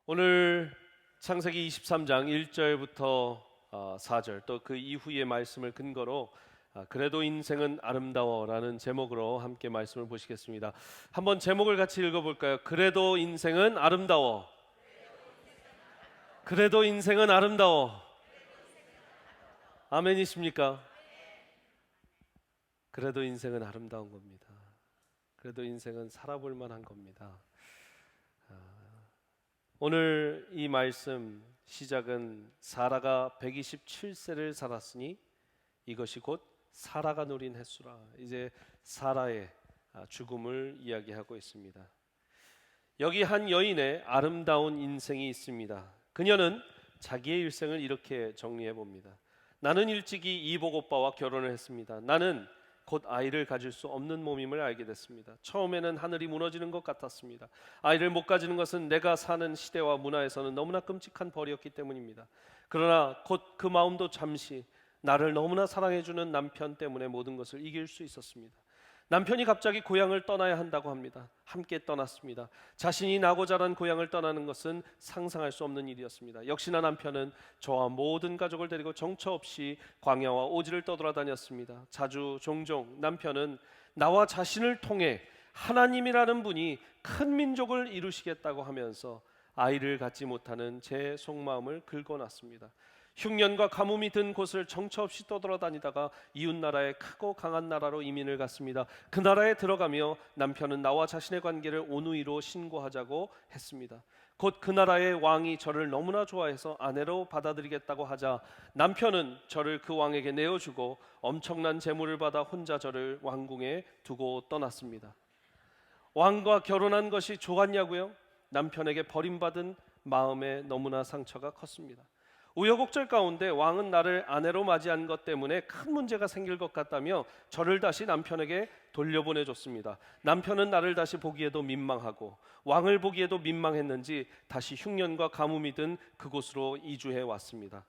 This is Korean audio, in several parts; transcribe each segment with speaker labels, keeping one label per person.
Speaker 1: 오늘 창세기 23장 1절부터 4절 또 그 이후의 말씀을 근거로 그래도 인생은 아름다워라는 제목으로 함께 말씀을 보시겠습니다. 한번 제목을 같이 읽어볼까요? 그래도 인생은 아름다워. 그래도 인생은 아름다워. 아멘이십니까? 그래도 인생은 아름다운 겁니다. 그래도 인생은 살아볼 만한 겁니다. 오늘 이 말씀 시작은 사라가 127세를 살았으니 이것이 곧 사라가 누린 햇수라. 이제 사라의 죽음을 이야기하고 있습니다. 여기 한 여인의 아름다운 인생이 있습니다. 그녀는 자기의 일생을 이렇게 정리해 봅니다. 나는 일찍이 이복 오빠와 결혼을 했습니다. 나는 곧 아이를 가질 수 없는 몸임을 알게 됐습니다. 처음에는 하늘이 무너지는 것 같았습니다. 아이를 못 가지는 것은 내가 사는 시대와 문화에서는 너무나 끔찍한 벌이었기 때문입니다. 그러나 곧 그 마음도 잠시 나를 너무나 사랑해주는 남편 때문에 모든 것을 이길 수 있었습니다. 남편이 갑자기 고향을 떠나야 한다고 합니다. 함께 떠났습니다. 자신이 나고 자란 고향을 떠나는 것은 상상할 수 없는 일이었습니다. 역시나 남편은 저와 모든 가족을 데리고 정처 없이 광야와 오지를 떠돌아다녔습니다. 자주 종종 남편은 나와 자신을 통해 하나님이라는 분이 큰 민족을 이루시겠다고 하면서 아이를 갖지 못하는 제 속마음을 긁어놨습니다. 흉년과 가뭄이 든 곳을 정처 없이 떠돌아다니다가 이웃 나라의 크고 강한 나라로 이민을 갔습니다. 그 나라에 들어가며 남편은 나와 자신의 관계를 온누이로 신고하자고 했습니다. 곧 그 나라의 왕이 저를 너무나 좋아해서 아내로 받아들이겠다고 하자 남편은 저를 그 왕에게 내어주고 엄청난 재물을 받아 혼자 저를 왕궁에 두고 떠났습니다. 왕과 결혼한 것이 좋았냐고요? 남편에게 버림받은 마음에 너무나 상처가 컸습니다. 우여곡절 가운데 왕은 나를 아내로 맞이한 것 때문에 큰 문제가 생길 것 같다며 저를 다시 남편에게 돌려보내줬습니다. 남편은 나를 다시 보기에도 민망하고 왕을 보기에도 민망했는지 다시 흉년과 가뭄이 든 그곳으로 이주해 왔습니다.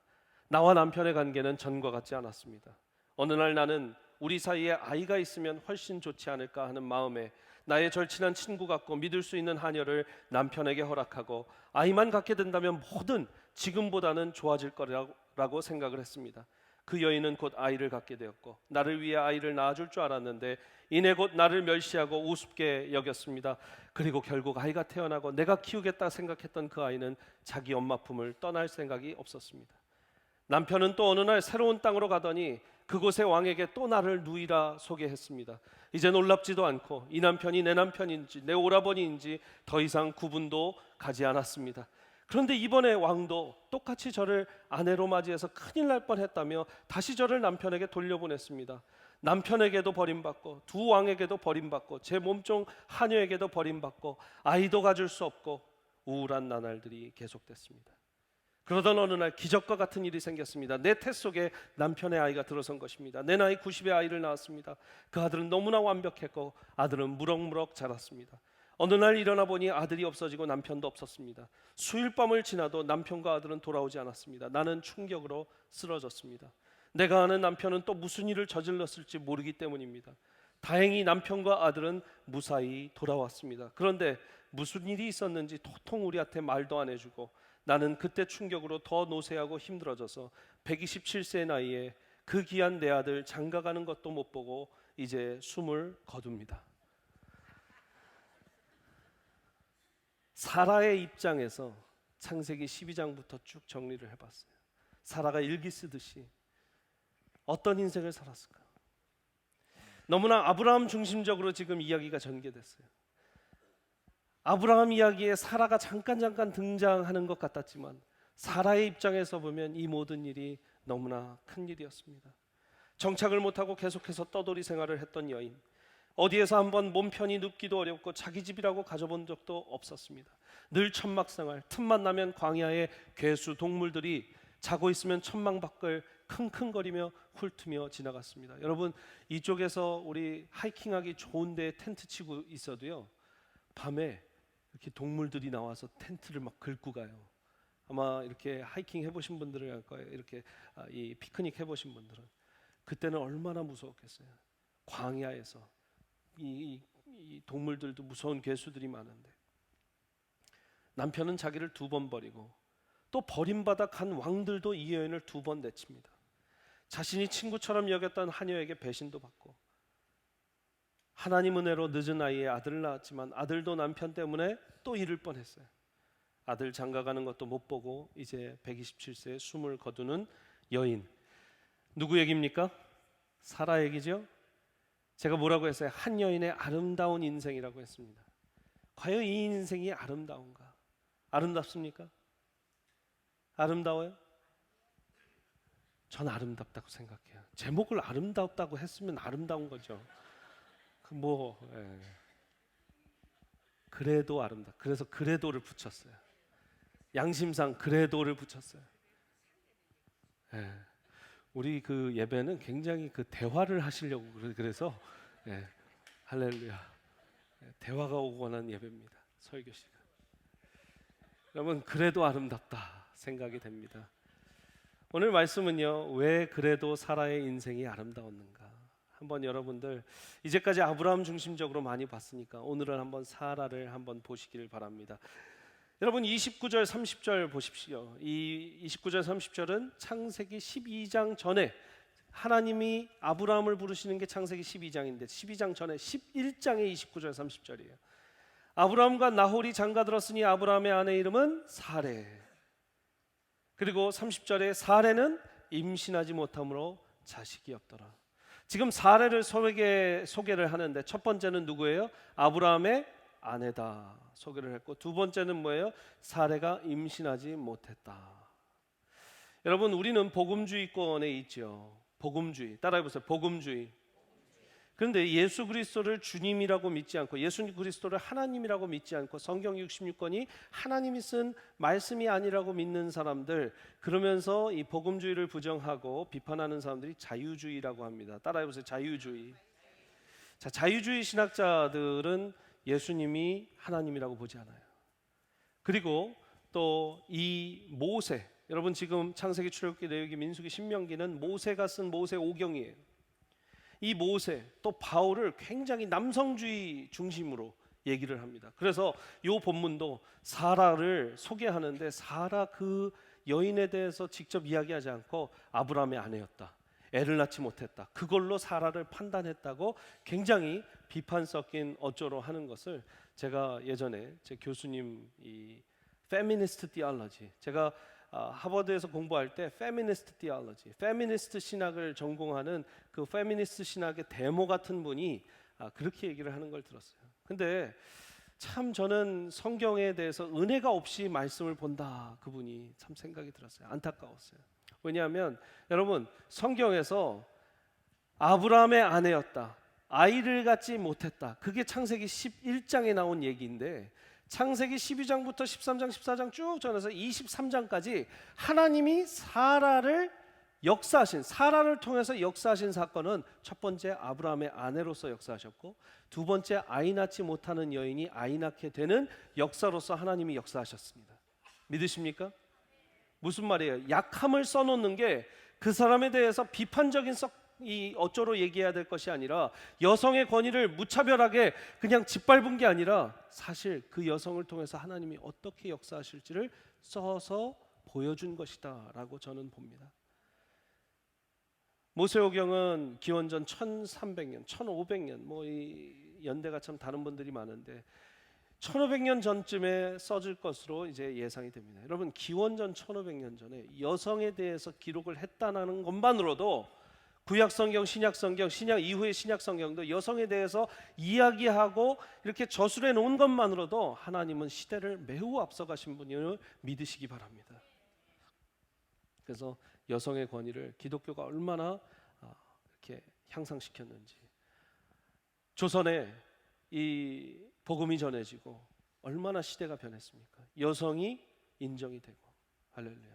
Speaker 1: 나와 남편의 관계는 전과 같지 않았습니다. 어느 날 나는 우리 사이에 아이가 있으면 훨씬 좋지 않을까 하는 마음에 나의 절친한 친구 같고 믿을 수 있는 하녀를 남편에게 허락하고 아이만 갖게 된다면 뭐든 지금보다는 좋아질 거라고 생각을 했습니다. 그 여인은 곧 아이를 갖게 되었고 나를 위해 아이를 낳아줄 줄 알았는데 이내 곧 나를 멸시하고 우습게 여겼습니다. 그리고 결국 아이가 태어나고 내가 키우겠다 생각했던 그 아이는 자기 엄마 품을 떠날 생각이 없었습니다. 남편은 또 어느 날 새로운 땅으로 가더니 그곳의 왕에게 또 나를 누이라 소개했습니다. 이제 놀랍지도 않고 이 남편이 내 남편인지 내 오라버니인지 더 이상 구분도 가지 않았습니다. 그런데 이번에 왕도 똑같이 저를 아내로 맞이해서 큰일 날 뻔했다며 다시 저를 남편에게 돌려보냈습니다. 남편에게도 버림받고 두 왕에게도 버림받고 제 몸종 하녀에게도 버림받고 아이도 가질 수 없고 우울한 나날들이 계속됐습니다. 그러던 어느 날 기적과 같은 일이 생겼습니다. 내 태 속에 남편의 아이가 들어선 것입니다. 내 나이 90의 아이를 낳았습니다. 그 아들은 너무나 완벽했고 아들은 무럭무럭 자랐습니다. 어느 날 일어나 보니 아들이 없어지고 남편도 없었습니다. 수일 밤을 지나도 남편과 아들은 돌아오지 않았습니다. 나는 충격으로 쓰러졌습니다. 내가 아는 남편은 또 무슨 일을 저질렀을지 모르기 때문입니다. 다행히 남편과 아들은 무사히 돌아왔습니다. 그런데 무슨 일이 있었는지 도통 우리한테 말도 안 해주고 나는 그때 충격으로 더 노쇠하고 힘들어져서 127세의 나이에 그 귀한 내 아들 장가가는 것도 못 보고 이제 숨을 거둡니다. 사라의 입장에서 창세기 12장부터 쭉 정리를 해봤어요. 사라가 일기 쓰듯이 어떤 인생을 살았을까? 너무나 아브라함 중심적으로 지금 이야기가 전개됐어요. 아브라함 이야기에 사라가 잠깐 등장하는 것 같았지만 사라의 입장에서 보면 이 모든 일이 너무나 큰 일이었습니다. 정착을 못하고 계속해서 떠돌이 생활을 했던 여인, 어디에서 한번 몸 편히 눕기도 어렵고 자기 집이라고 가져본 적도 없었습니다. 늘 천막생활, 틈만 나면 광야의 괴수 동물들이 자고 있으면 천막 밖을 킁킁거리며 훑으며 지나갔습니다. 여러분, 이쪽에서 우리 하이킹하기 좋은 데 텐트 치고 있어도요, 밤에 이렇게 동물들이 나와서 텐트를 막 긁고 가요. 아마 이렇게 하이킹 해보신 분들은 알 거예요. 이렇게 이 피크닉 해보신 분들은 그때는 얼마나 무서웠겠어요. 광야에서 이 동물들도 무서운 괴수들이 많은데 남편은 자기를 2번 버리고 또 버림받아 간 왕들도 이 여인을 2번 내칩니다. 자신이 친구처럼 여겼던 하녀에게 배신도 받고 하나님 은혜로 늦은 나이에 아들을 낳았지만 아들도 남편 때문에 또 잃을 뻔했어요. 아들 장가가는 것도 못 보고 이제 127세에 숨을 거두는 여인. 누구 얘기입니까? 사라 얘기죠. 제가 뭐라고 했어요? 한 여인의 아름다운 인생이라고 했습니다. 과연 이 인생이 아름다운가? 아름답습니까? 아름다워요? 전 아름답다고 생각해요. 제목을 아름답다고 했으면 아름다운 거죠. 그래도 아름다. 그래서 그래도를 붙였어요. 양심상 그래도를 붙였어요. 우리 그 예배는 굉장히 그 대화를 하시려고 그래서 할렐루야. 대화가 오고는 예배입니다. 설교시간. 여러분 그래도 아름답다 생각이 됩니다. 오늘 말씀은요, 왜 그래도 사라의 인생이 아름다웠는가? 한번 여러분들 이제까지 아브라함 중심적으로 많이 봤으니까 오늘은 한번 사라를 한번 보시기를 바랍니다. 여러분 29절 30절 보십시오. 이 29절 30절은 창세기 12장 전에 하나님이 아브라함을 부르시는 게 창세기 12장인데 12장 전에 11장의 29절 30절이에요. 아브라함과 나홀이 장가들었으니 아브라함의 아내 이름은 사레. 그리고 30절에 사레는 임신하지 못함으로 자식이 없더라. 지금 사레를 소개를 하는데 첫 번째는 누구예요? 아브라함의 아내다 소개를 했고 두 번째는 뭐예요? 사레가 임신하지 못했다. 여러분 우리는 복음주의권에 있죠. 복음주의 따라해보세요. 복음주의. 그런데 예수 그리스도를 주님이라고 믿지 않고 예수 그리스도를 하나님이라고 믿지 않고 성경 66권이 하나님이 쓴 말씀이 아니라고 믿는 사람들, 그러면서 이 복음주의를 부정하고 비판하는 사람들이 자유주의라고 합니다. 따라해보세요. 자유주의. 자, 자유주의 신학자들은 예수님이 하나님이라고 보지 않아요. 그리고 또 이 모세, 여러분 지금 창세기, 출애굽기, 레위기, 민수기, 신명기는 모세가 쓴 모세 오경이에요. 이 모세 또 바울을 굉장히 남성주의 중심으로 얘기를 합니다. 그래서 이 본문도 사라를 소개하는데 사라 그 여인에 대해서 직접 이야기하지 않고 아브라함의 아내였다, 애를 낳지 못했다, 그걸로 사라를 판단했다고 굉장히 비판 섞인 어조로 하는 것을 제가 예전에 제 교수님 이 페미니스트 티올로지, 제가 하버드에서 공부할 때 페미니스트 티올로지, 페미니스트 신학을 전공하는 그 페미니스트 신학의 데모 같은 분이 그렇게 얘기를 하는 걸 들었어요. 근데 참 저는 성경에 대해서 은혜가 없이 말씀을 본다, 그분이 참 생각이 들었어요. 안타까웠어요. 왜냐하면 여러분 성경에서 아브라함의 아내였다, 아이를 갖지 못했다, 그게 창세기 11장에 나온 얘기인데 창세기 12장부터 13장 14장 쭉 전해서 23장까지 하나님이 사라를 통해서 역사하신 사건은 첫 번째 아브라함의 아내로서 역사하셨고, 두 번째 아이 낳지 못하는 여인이 아이 낳게 되는 역사로서 하나님이 역사하셨습니다. 믿으십니까? 무슨 말이에요? 약함을 써놓는 게 그 사람에 대해서 비판적인 이 어쩌로 얘기해야 될 것이 아니라 여성의 권위를 무차별하게 그냥 짓밟은 게 아니라 사실 그 여성을 통해서 하나님이 어떻게 역사하실지를 써서 보여준 것이다 라고 저는 봅니다. 모세오경은 기원전 1300년, 1500년 뭐 이 연대가 참 다른 분들이 많은데 1500년 전쯤에 써질 것으로 이제 예상이 됩니다. 여러분 기원전 1500년 전에 여성에 대해서 기록을 했다는 것만으로도 구약 성경, 신약 성경, 신약 이후의 신약 성경도 여성에 대해서 이야기하고 이렇게 저술해 놓은 것만으로도 하나님은 시대를 매우 앞서가신 분임을 믿으시기 바랍니다. 그래서 여성의 권위를 기독교가 얼마나 이렇게 향상시켰는지, 조선에 이 복음이 전해지고 얼마나 시대가 변했습니까? 여성이 인정이 되고. 할렐루야.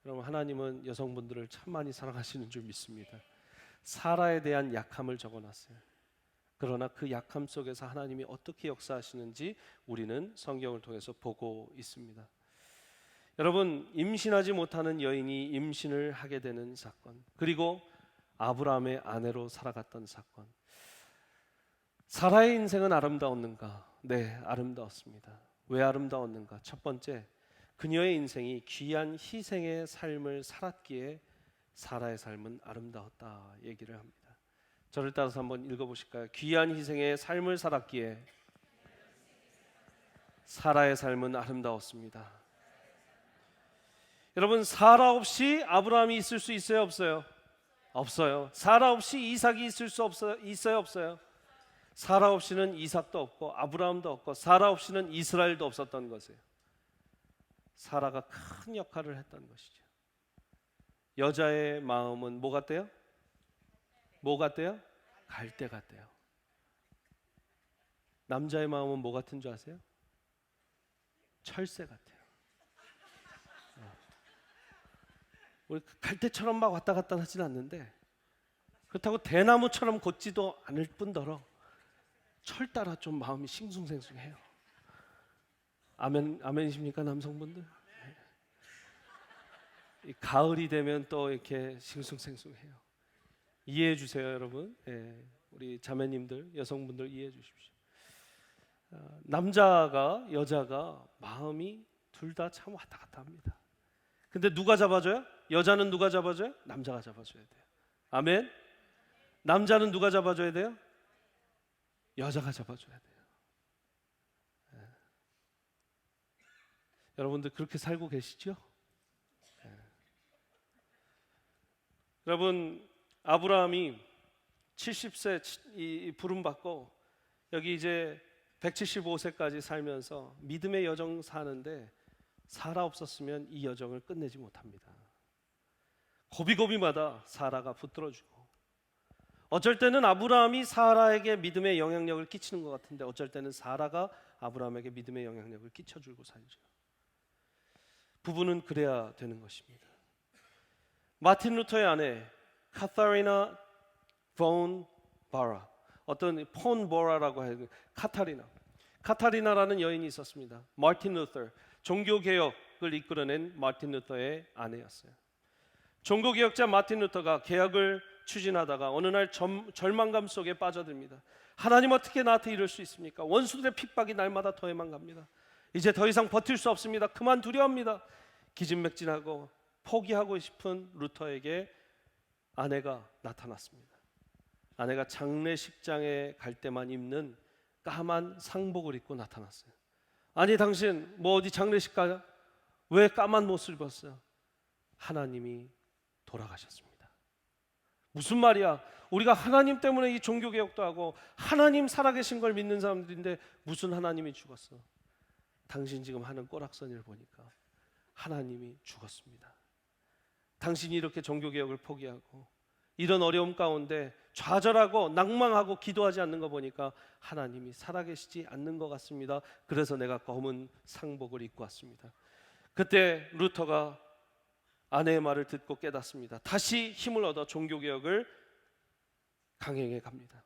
Speaker 1: 여러분 하나님은 여성분들을 참 많이 사랑하시는 줄 믿습니다. 사라에 대한 약함을 적어놨어요. 그러나 그 약함 속에서 하나님이 어떻게 역사하시는지 우리는 성경을 통해서 보고 있습니다. 여러분 임신하지 못하는 여인이 임신을 하게 되는 사건, 그리고 아브라함의 아내로 살아갔던 사건. 사라의 인생은 아름다웠는가? 네, 아름다웠습니다. 왜 아름다웠는가? 첫 번째, 그녀의 인생이 귀한 희생의 삶을 살았기에 사라의 삶은 아름다웠다 얘기를 합니다. 저를 따라서 한번 읽어보실까요? 귀한 희생의 삶을 살았기에 사라의 삶은 아름다웠습니다. 여러분, 사라 없이 아브라함이 있을 수 있어요, 없어요? 없어요. 사라 없이 이삭이 있을 수 있어요, 없어요? 사라 없이는 이삭도 없고 아브라함도 없고 사라 없이는 이스라엘도 없었던 것이에요. 사라가 큰 역할을 했던 것이죠. 여자의 마음은 뭐 같대요? 뭐 같대요? 갈대 같대요. 남자의 마음은 뭐 같은 줄 아세요? 철새 같아요. 우리 갈대처럼 막 왔다 갔다 하진 않는데 그렇다고 대나무처럼 걷지도 않을 뿐더러 철 따라 좀 마음이 싱숭생숭해요. 아멘, 아멘이십니까 남성분들? 이 가을이 되면 또 이렇게 싱숭생숭해요. 이해해 주세요, 여러분. 우리 자매님들, 여성분들 이해해 주십시오. 남자가 여자가 마음이 둘 다 참 왔다 갔다 합니다. 근데 누가 잡아줘요? 여자는 누가 잡아줘요? 남자가 잡아줘야 돼요. 아멘. 남자는 누가 잡아줘야 돼요? 여자가 잡아줘야 돼요. 여러분들 그렇게 살고 계시죠? 여러분, 아브라함이 70세 부름 받고 여기 이제 175세까지 살면서 믿음의 여정 사는데 사라 없었으면 이 여정을 끝내지 못합니다. 고비고비마다 사라가 붙들어주고, 어쩔 때는 아브라함이 사라에게 믿음의 영향력을 끼치는 것 같은데 어쩔 때는 사라가 아브라함에게 믿음의 영향력을 끼쳐주고 살죠. 부부는 그래야 되는 것입니다. 마틴 루터의 아내 카타리나 폰 바라, 어떤 폰 보라라고 해요. 카타리나라는 여인이 있었습니다. 마틴 루터, 종교개혁을 이끌어낸 마틴 루터의 아내였어요. 종교개혁자 마틴 루터가 개혁을 추진하다가 어느 날 절망감 속에 빠져듭니다. 하나님, 어떻게 나한테 이럴 수 있습니까? 원수들의 핍박이 날마다 더해만 갑니다. 이제 더 이상 버틸 수 없습니다. 그만두려 합니다. 기진맥진하고 포기하고 싶은 루터에게 아내가 나타났습니다. 아내가 장례식장에 갈 때만 입는 까만 상복을 입고 나타났어요. 아니, 당신 뭐 어디 장례식 가요? 왜 까만 옷을 입었어요? 하나님이 돌아가셨습니다. 무슨 말이야? 우리가 하나님 때문에 이 종교개혁도 하고 하나님 살아계신 걸 믿는 사람들인데 무슨 하나님이 죽었어? 당신 지금 하는 꼬락서니를 보니까 하나님이 죽었습니다. 당신이 이렇게 종교개혁을 포기하고 이런 어려움 가운데 좌절하고 낭망하고 기도하지 않는 거 보니까 하나님이 살아계시지 않는 것 같습니다. 그래서 내가 검은 상복을 입고 왔습니다. 그때 루터가 아내의 말을 듣고 깨닫습니다. 다시 힘을 얻어 종교개혁을 강행해 갑니다.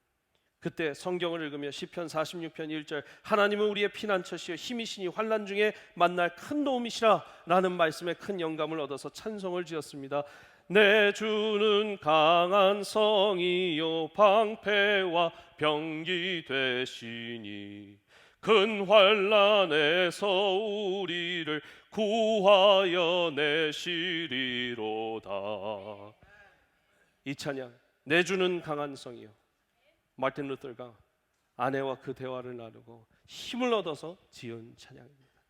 Speaker 1: 그때 성경을 읽으며 시편 46편 1절, 하나님은 우리의 피난처시여 힘이시니 환난 중에 만날 큰 도움이시라 라는 말씀에 큰 영감을 얻어서 찬송을 지었습니다. 내 주는 강한 성이요 방패와 병기 되시니 큰 환난에서 우리를 구하여 내시리로다. 이 찬양, 내 주는 강한 성이요. 마틴 루터가 아내와 그 대화를 나누고 힘을 얻어서 지은 찬양입니다.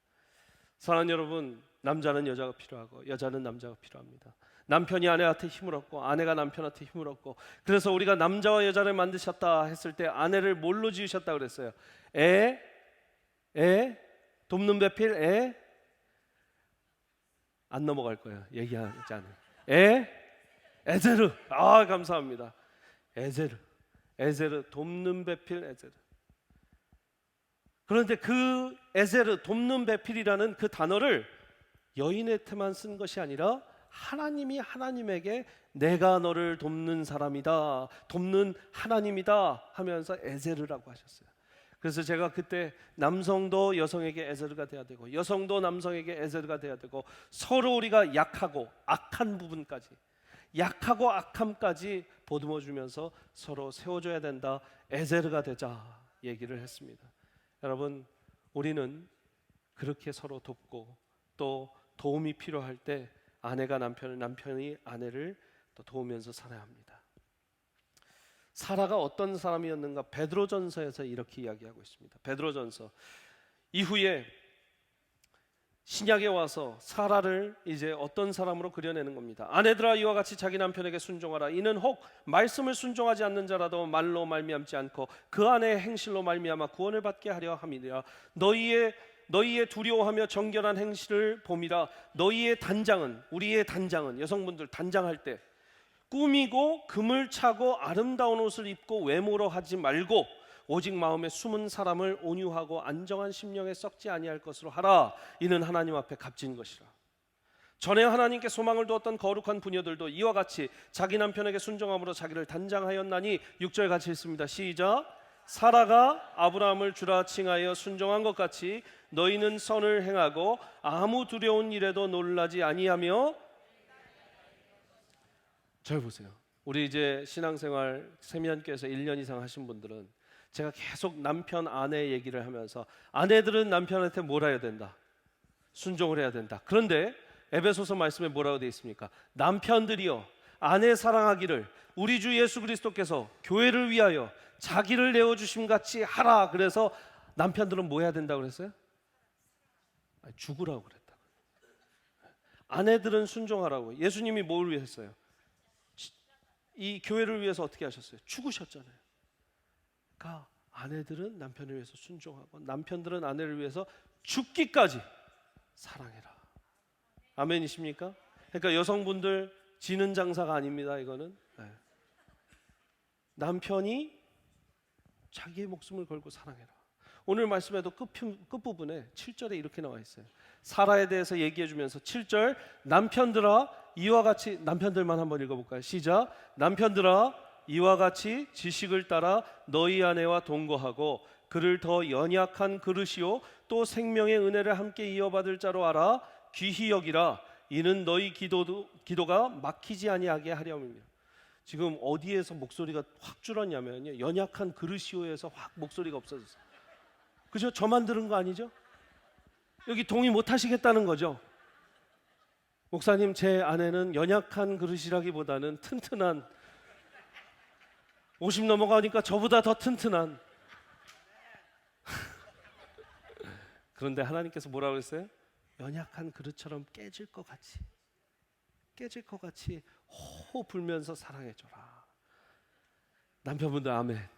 Speaker 1: 사랑하는 여러분, 남자는 여자가 필요하고 여자는 남자가 필요합니다. 남편이 아내한테 힘을 얻고 아내가 남편한테 힘을 얻고, 그래서 우리가 남자와 여자를 만드셨다 했을 때 아내를 뭘로 지으셨다 그랬어요? 돕는 배필, 안 넘어갈 거예요. 얘기하지 않아요. 에제르. 아, 감사합니다. 에제르, 돕는 배필 에제르. 그런데 그 에제르, 돕는 배필이라는 그 단어를 여인한테만 쓴 것이 아니라 하나님이 하나님에게 내가 너를 돕는 사람이다, 돕는 하나님이다 하면서 에제르라고 하셨어요. 그래서 제가 그때 남성도 여성에게 에제르가 돼야 되고 여성도 남성에게 에제르가 돼야 되고, 서로 우리가 약하고 악한 부분까지, 약하고 악함까지 보듬어 주면서 서로 세워줘야 된다. 에제르가 되자 얘기를 했습니다. 여러분, 우리는 그렇게 서로 돕고 또 도움이 필요할 때 아내가 남편을, 남편이 아내를 또 도우면서 살아야 합니다. 사라가 어떤 사람이었는가 베드로전서에서 이렇게 이야기하고 있습니다. 베드로전서 이후에 신약에 와서 사라를 이제 어떤 사람으로 그려내는 겁니다. 아내들아 이와 같이 자기 남편에게 순종하라. 이는 혹 말씀을 순종하지 않는 자라도 말로 말미암지 않고 그 아내의 행실로 말미암아 구원을 받게 하려 함이니라. 너희의 두려워하며 정결한 행실을 봄이라. 너희의 단장은, 우리의 단장은, 여성분들 단장할 때 꾸미고 금을 차고 아름다운 옷을 입고 외모로 하지 말고 오직 마음에 숨은 사람을 온유하고 안정한 심령에 썩지 아니할 것으로 하라. 이는 하나님 앞에 값진 것이라. 전에 하나님께 소망을 두었던 거룩한 부녀들도 이와 같이 자기 남편에게 순종함으로 자기를 단장하였나니 6절 같이 읽습니다. 시작. 사라가 아브라함을 주라 칭하여 순종한 것 같이 너희는 선을 행하고 아무 두려운 일에도 놀라지 아니하며. 잘 보세요. 우리 이제 신앙생활 세미한교회에서 1년 이상 하신 분들은 제가 계속 남편 아내 얘기를 하면서 아내들은 남편한테 뭘 해야 된다? 순종을 해야 된다. 그런데 에베소서 말씀에 뭐라고 되어 있습니까? 남편들이여 아내 사랑하기를 우리 주 예수 그리스도께서 교회를 위하여 자기를 내어주심 같이 하라. 그래서 남편들은 뭐 해야 된다고 그랬어요? 죽으라고 그랬다. 아내들은 순종하라고. 예수님이 뭘 위해 했어요? 이 교회를 위해서 어떻게 하셨어요? 죽으셨잖아요. 그러니까 아내들은 남편을 위해서 순종하고 남편들은 아내를 위해서 죽기까지 사랑해라. 아멘이십니까? 그러니까 여성분들 지는 장사가 아닙니다. 이거는 남편이 자기의 목숨을 걸고 사랑해라. 오늘 말씀에도 끝부분에 7절에 이렇게 나와 있어요. 사라에 대해서 얘기해 주면서 7절 남편들아 이와 같이, 남편들만 한번 읽어볼까요? 시작. 남편들아 이와 같이 지식을 따라 너희 아내와 동거하고 그를 더 연약한 그릇이요 또 생명의 은혜를 함께 이어받을 자로 알아 귀히 여기라. 이는 너희 기도가 막히지 아니하게 하려함이며. 지금 어디에서 목소리가 확 줄었냐면요, 연약한 그릇이요에서 확 목소리가 없어졌어요. 그죠? 저만 들은 거 아니죠? 여기 동의 못 하시겠다는 거죠? 목사님, 제 아내는 연약한 그릇이라기보다는 튼튼한, 50 넘어가니까 저보다 더 튼튼한. 그런데 하나님께서 뭐라고 했어요? 연약한 그릇처럼 깨질 것 같이 호 불면서 사랑해줘라. 남편분들 아멘.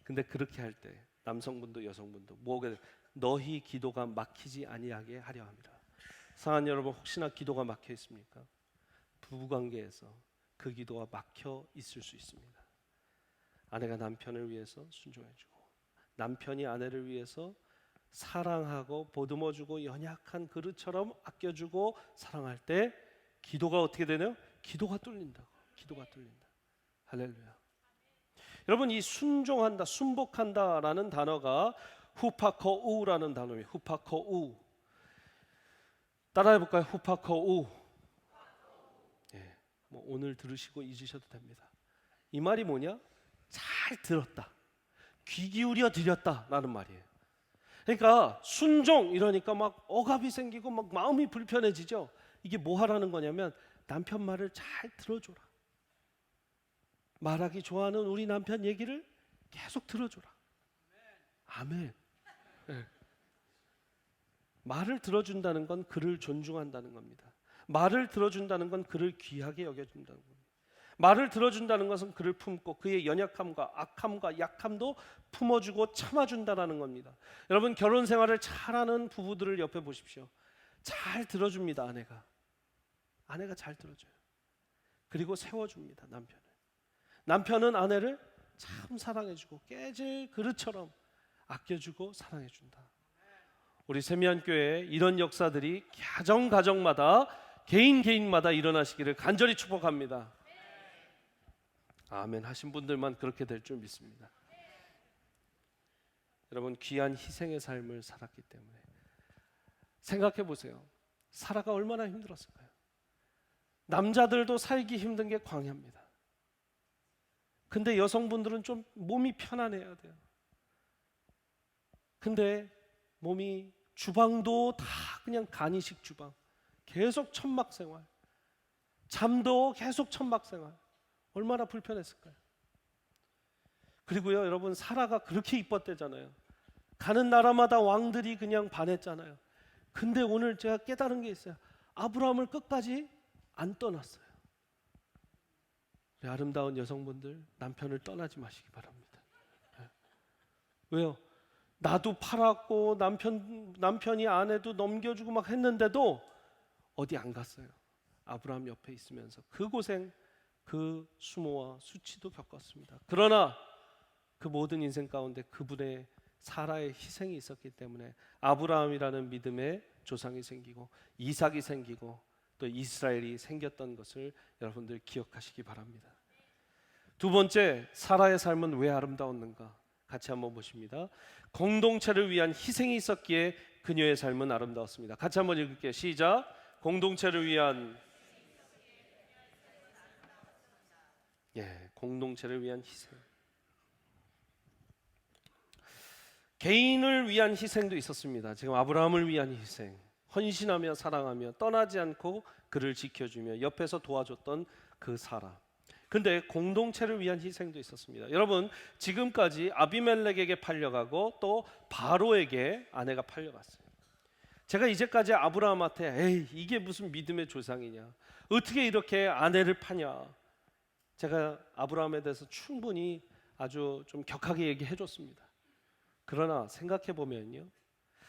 Speaker 1: 근데 그렇게 할 때 남성분도 여성분도 뭐가 너희 기도가 막히지 아니하게 하려 함이라. 사랑하는 여러분, 혹시나 기도가 막혀 있습니까? 부부관계에서 그 기도가 막혀 있을 수 있습니다. 아내가 남편을 위해서 순종해주고 남편이 아내를 위해서 사랑하고 보듬어주고 연약한 그릇처럼 아껴주고 사랑할 때 기도가 어떻게 되나요? 기도가 뚫린다고. 기도가 뚫린다. 할렐루야. 여러분, 이 순종한다, 순복한다라는 단어가 후파커우라는 단어입니다. 후파커우. 따라해볼까요? 후파커우. 예, 뭐 오늘 들으시고 잊으셔도 됩니다. 이 말이 뭐냐? 잘 들었다, 귀 기울여 드렸다라는 말이에요. 그러니까 순종 이러니까 막 억압이 생기고 막 마음이 불편해지죠. 이게 뭐 하라는 거냐면 남편 말을 잘 들어줘라. 말하기 좋아하는 우리 남편 얘기를 계속 들어줘라. 아멘. 네. 말을 들어준다는 건 그를 존중한다는 겁니다. 말을 들어준다는 건 그를 귀하게 여겨준다는 겁니다. 말을 들어준다는 것은 그를 품고 그의 연약함과 악함과 약함도 품어주고 참아준다는 겁니다. 여러분, 결혼 생활을 잘하는 부부들을 옆에 보십시오. 잘 들어줍니다. 아내가 잘 들어줘요. 그리고 세워줍니다. 남편은 아내를 참 사랑해주고 깨질 그릇처럼 아껴주고 사랑해준다. 우리 세미한교회에 이런 역사들이 가정마다 개인마다 일어나시기를 간절히 축복합니다. 아멘 하신 분들만 그렇게 될 줄 믿습니다. 여러분, 귀한 희생의 삶을 살았기 때문에 생각해 보세요. 사라가 얼마나 힘들었을까요? 남자들도 살기 힘든 게 광야입니다. 근데 여성분들은 좀 몸이 편안해야 돼요. 근데 몸이 주방도 다 그냥 간이식 주방, 계속 천막 생활, 잠도 계속 천막 생활, 얼마나 불편했을까요? 그리고요, 여러분, 사라가 그렇게 이뻤대잖아요. 가는 나라마다 왕들이 그냥 반했잖아요. 근데 오늘 제가 깨달은 게 있어요. 아브라함을 끝까지 안 떠났어요. 우리 아름다운 여성분들, 남편을 떠나지 마시기 바랍니다. 왜요? 나도 팔았고 남편이 아내도 넘겨주고 막 했는데도 어디 안 갔어요. 아브라함 옆에 있으면서 그 고생, 그 수모와 수치도 겪었습니다. 그러나 그 모든 인생 가운데 그분의 사라의 희생이 있었기 때문에 아브라함이라는 믿음의 조상이 생기고 이삭이 생기고 또 이스라엘이 생겼던 것을 여러분들 기억하시기 바랍니다. 두 번째, 사라의 삶은 왜 아름다웠는가? 같이 한번 보십니다. 공동체를 위한 희생이 있었기에 그녀의 삶은 아름다웠습니다. 같이 한번 읽을게요. 시작. 공동체를 위한, 공동체를 위한 희생. 개인을 위한 희생도 있었습니다. 지금 아브라함을 위한 희생, 헌신하며 사랑하며 떠나지 않고 그를 지켜주며 옆에서 도와줬던 그 사라. 근데 공동체를 위한 희생도 있었습니다. 여러분, 지금까지 아비멜렉에게 팔려가고 또 바로에게 아내가 팔려갔어요. 제가 이제까지 아브라함한테 에이, 이게 무슨 믿음의 조상이냐, 어떻게 이렇게 아내를 파냐, 제가 아브라함에 대해서 충분히 아주 좀 격하게 얘기해 줬습니다. 그러나 생각해 보면요,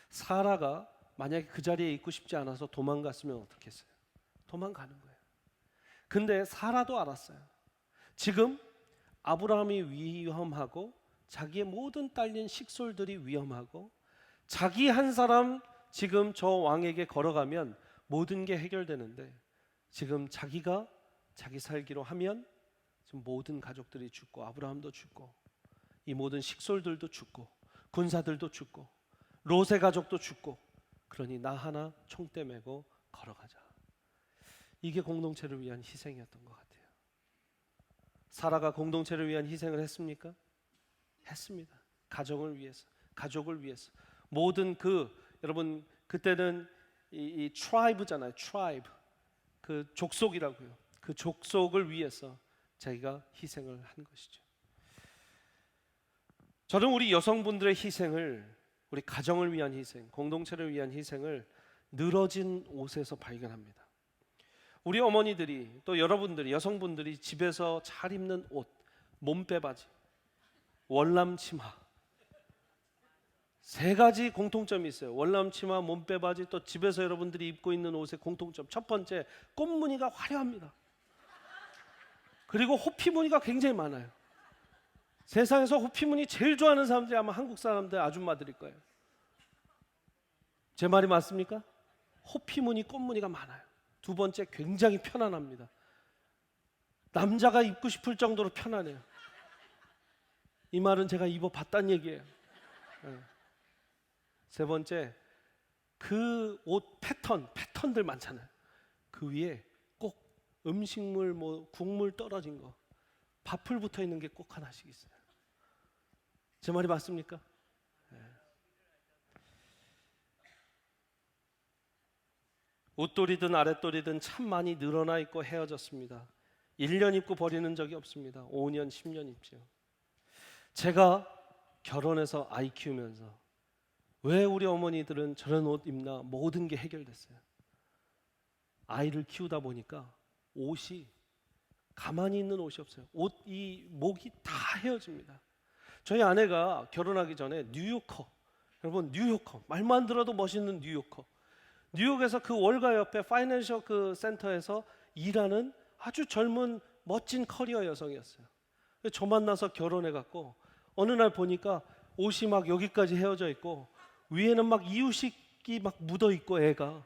Speaker 1: 사라가 만약에 그 자리에 있고 싶지 않아서 도망갔으면 어떻겠어요? 도망가는 거예요. 근데 사라도 알았어요. 지금 아브라함이 위험하고 자기의 모든 딸린 식솔들이 위험하고 자기 한 사람 지금 저 왕에게 걸어가면 모든 게 해결되는데 지금 자기가 자기 살기로 하면 지금 모든 가족들이 죽고 아브라함도 죽고 이 모든 식솔들도 죽고 군사들도 죽고 롯의 가족도 죽고, 그러니 나 하나 총대 메고 걸어가자. 이게 공동체를 위한 희생이었던 것 같아요. 사라가 공동체를 위한 희생을 했습니까? 했습니다. 가정을 위해서, 가족을 위해서. 모든 여러분 그때는 이 트라이브잖아요. 트라이브, 그 족속이라고요. 그 족속을 위해서 자기가 희생을 한 것이죠. 저는 우리 여성분들의 희생을, 우리 가정을 위한 희생, 공동체를 위한 희생을 늘어진 옷에서 발견합니다. 우리 어머니들이 또 여러분들이, 여성분들이 집에서 잘 입는 옷, 몸빼바지, 월남 치마, 세 가지 공통점이 있어요. 월남 치마, 몸빼바지, 또 집에서 여러분들이 입고 있는 옷의 공통점. 첫 번째, 꽃무늬가 화려합니다. 그리고 호피 무늬가 굉장히 많아요. 세상에서 호피 무늬 제일 좋아하는 사람들이 아마 한국 사람들, 아줌마들일 거예요. 제 말이 맞습니까? 호피 무늬, 꽃무늬가 많아요. 두 번째, 굉장히 편안합니다. 남자가 입고 싶을 정도로 편안해요. 이 말은 제가 입어봤다는 얘기예요. 세 번째, 그 옷 패턴들 많잖아요. 그 위에 꼭 음식물, 국물 떨어진 거, 밥풀 붙어 있는 게 꼭 하나씩 있어요. 제 말이 맞습니까? 옷돌이든 아랫돌이든 참 많이 늘어나 있고 헤어졌습니다. 1년 입고 버리는 적이 없습니다. 5년, 10년 입죠. 제가 결혼해서 아이 키우면서 왜 우리 어머니들은 저런 옷 입나, 모든 게 해결됐어요. 아이를 키우다 보니까 옷이 가만히 있는 옷이 없어요. 이 목이 다 헤어집니다. 저희 아내가 결혼하기 전에 뉴요커, 여러분 뉴요커, 말만 들어도 멋있는 뉴요커, 뉴욕에서 그 월가 옆에 파이낸셜 그 센터에서 일하는 아주 젊은 멋진 커리어 여성이었어요. 저 만나서 결혼해갖고 어느 날 보니까 옷이 막 여기까지 헤어져 있고 위에는 막 이유식이 막 묻어 있고 애가.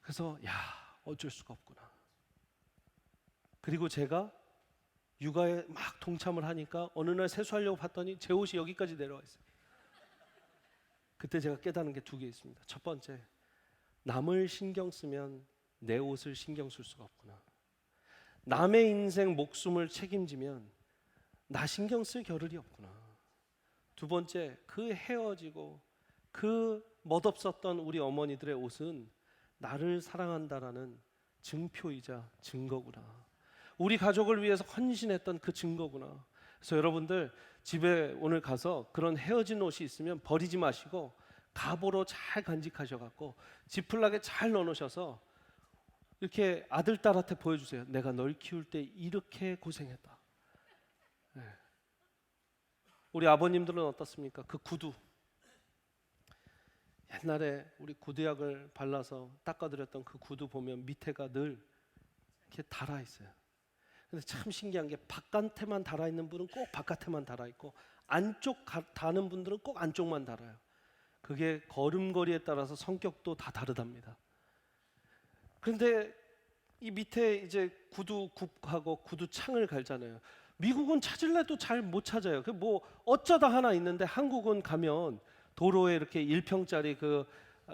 Speaker 1: 그래서 야, 어쩔 수가 없구나. 그리고 제가 육아에 막 동참을 하니까 어느 날 세수하려고 봤더니 제 옷이 여기까지 내려와 있어요. 그때 제가 깨달은 게 두 개 있습니다. 첫 번째, 남을 신경 쓰면 내 옷을 신경 쓸 수가 없구나. 남의 인생 목숨을 책임지면 나 신경 쓸 겨를이 없구나. 두 번째, 그 헤어지고 그 멋없었던 우리 어머니들의 옷은 나를 사랑한다라는 증표이자 증거구나. 우리 가족을 위해서 헌신했던 그 증거구나. 그래서 여러분들 집에 오늘 가서 그런 헤어진 옷이 있으면 버리지 마시고 갑오로 잘 간직하셔갖고 지플락에 잘 넣어놓으셔서 이렇게 아들 딸한테 보여주세요. 내가 널 키울 때 이렇게 고생했다. 네. 우리 아버님들은 어떻습니까? 그 구두, 옛날에 우리 구두약을 발라서 닦아드렸던 그 구두 보면 밑에가 늘 이렇게 달아 있어요. 근데 참 신기한 게 바깥에만 달아 있는 분은 꼭 바깥에만 달아 있고 안쪽 다는 분들은 꼭 안쪽만 달아요. 그게 걸음걸이에 따라서 성격도 다 다르답니다. 그런데 이 밑에 이제 구두 굽하고 구두 창을 갈잖아요. 미국은 찾을래도 잘 못 찾아요. 그 뭐 어쩌다 하나 있는데 한국은 가면 도로에 이렇게 1평짜리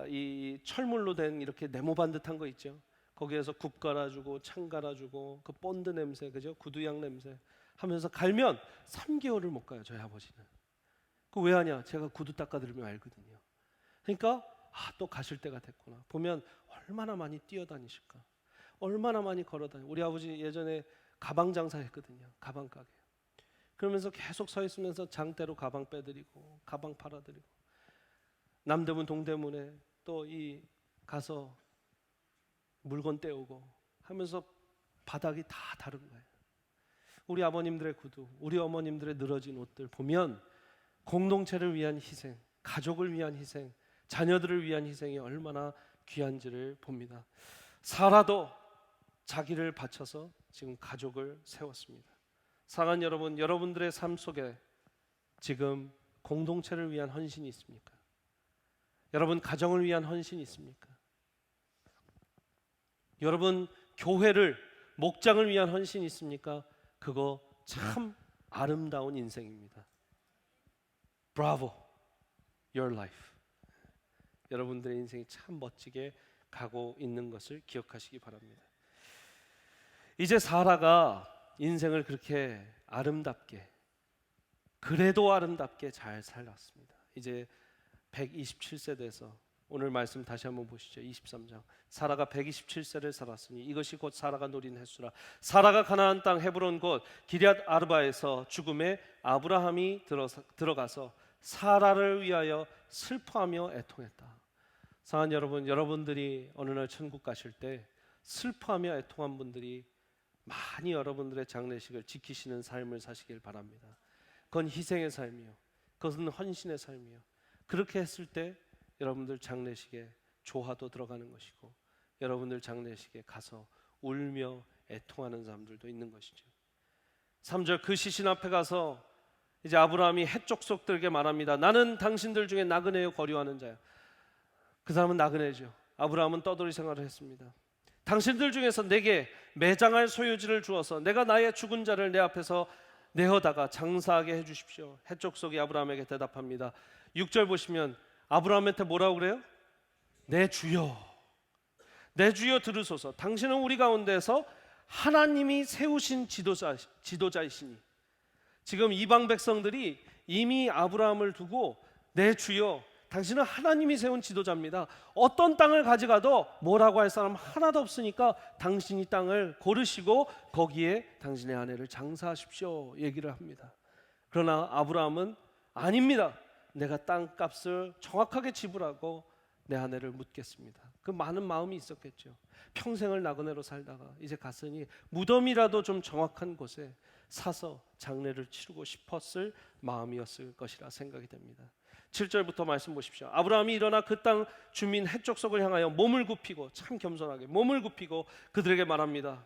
Speaker 1: 이 철물로 된 이렇게 네모반 듯한 거 있죠. 거기에서 굽 갈아주고 창 갈아주고 그 본드 냄새, 그죠? 구두양 냄새 하면서 갈면 3개월을 못 가요. 저희 아버지는. 그 왜 하냐? 제가 구두 닦아드리면 알거든요. 그러니까 또 가실 때가 됐구나. 보면 얼마나 많이 뛰어다니실까, 얼마나 많이 걸어다니. 우리 아버지 예전에 가방 장사했거든요. 가방 가게. 그러면서 계속 서 있으면서 장대로 가방 빼드리고 가방 팔아드리고 남대문 동대문에 또 이 가서 물건 떼오고 하면서 바닥이 다 다른 거예요. 우리 아버님들의 구두, 우리 어머님들의 늘어진 옷들 보면 공동체를 위한 희생, 가족을 위한 희생, 자녀들을 위한 희생이 얼마나 귀한지를 봅니다. 사라도 자기를 바쳐서 지금 가족을 세웠습니다. 사랑하는 여러분, 여러분들의 삶 속에 지금 공동체를 위한 헌신이 있습니까? 여러분 가정을 위한 헌신이 있습니까? 여러분 교회를, 목장을 위한 헌신이 있습니까? 그거 참 아름다운 인생입니다. Bravo, your life. 여러분들의 인생이 참 멋지게 가고 있는 것을 기억하시기 바랍니다. 이제 사라가 인생을 그렇게 아름답게, 그래도 아름답게 잘 살았습니다. 이제 127세 돼서 오늘 말씀 다시 한번 보시죠. 23장. 사라가 127세를 살았으니 이것이 곧 사라가 누린 횟수라. 사라가 가나안 땅 헤브론 곧 기럇 아르바에서 죽음에 아브라함이 들어가서 사라를 위하여 슬퍼하며 애통했다. 사랑하는 여러분, 여러분들이 어느 날 천국 가실 때 슬퍼하며 애통한 분들이 많이 여러분들의 장례식을 지키시는 삶을 사시길 바랍니다. 그건 희생의 삶이요, 그것은 헌신의 삶이요. 그렇게 했을 때 여러분들 장례식에 조화도 들어가는 것이고 여러분들 장례식에 가서 울며 애통하는 사람들도 있는 것이죠. 3절 그 시신 앞에 가서 이제 아브라함이 해족속들에게 말합니다. 나는 당신들 중에 나그네요 거류하는 자야. 그 사람은 나그네죠. 아브라함은 떠돌이 생활을 했습니다. 당신들 중에서 내게 매장할 소유지를 주어서 내가 나의 죽은 자를 내 앞에서 내어다가 장사하게 해주십시오. 해족속이 아브라함에게 대답합니다. 6절 보시면 아브라함한테 뭐라고 그래요? 내 주여, 내 주여 들으소서. 당신은 우리 가운데서 하나님이 세우신 지도자이시니. 지금 이방 백성들이 이미 아브라함을 두고 내 주여, 당신은 하나님이 세운 지도자입니다. 어떤 땅을 가져가도 뭐라고 할 사람 하나도 없으니까 당신이 땅을 고르시고 거기에 당신의 아내를 장사하십시오 얘기를 합니다. 그러나 아브라함은 아닙니다. 내가 땅값을 정확하게 지불하고 내 아내를 묻겠습니다. 그 많은 마음이 있었겠죠. 평생을 나그네로 살다가 이제 갔으니 무덤이라도 좀 정확한 곳에 사서 장례를 치르고 싶었을 마음이었을 것이라 생각이 됩니다. 7절부터 말씀 보십시오. 아브라함이 일어나 그 땅 주민 해족속을 향하여 몸을 굽히고, 참 겸손하게 몸을 굽히고 그들에게 말합니다.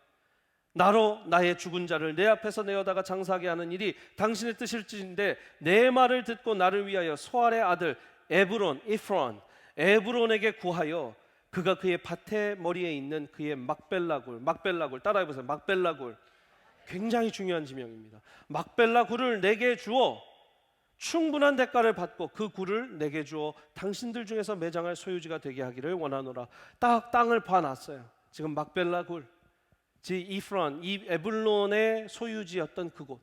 Speaker 1: 나로 나의 죽은 자를 내 앞에서 내어다가 장사하게 하는 일이 당신의 뜻일지인데 내 말을 듣고 나를 위하여 소알의 아들 에브론에게 구하여 그가 그의 밭의 머리에 있는 그의 막벨라굴 따라해보세요. 막벨라굴, 굉장히 중요한 지명입니다. 막벨라 굴을 내게 주어 충분한 대가를 받고 그 굴을 내게 주어 당신들 중에서 매장할 소유지가 되게 하기를 원하노라. 딱 땅을 봐놨어요. 지금 막벨라 굴, 이 에불론의 소유지였던 그곳.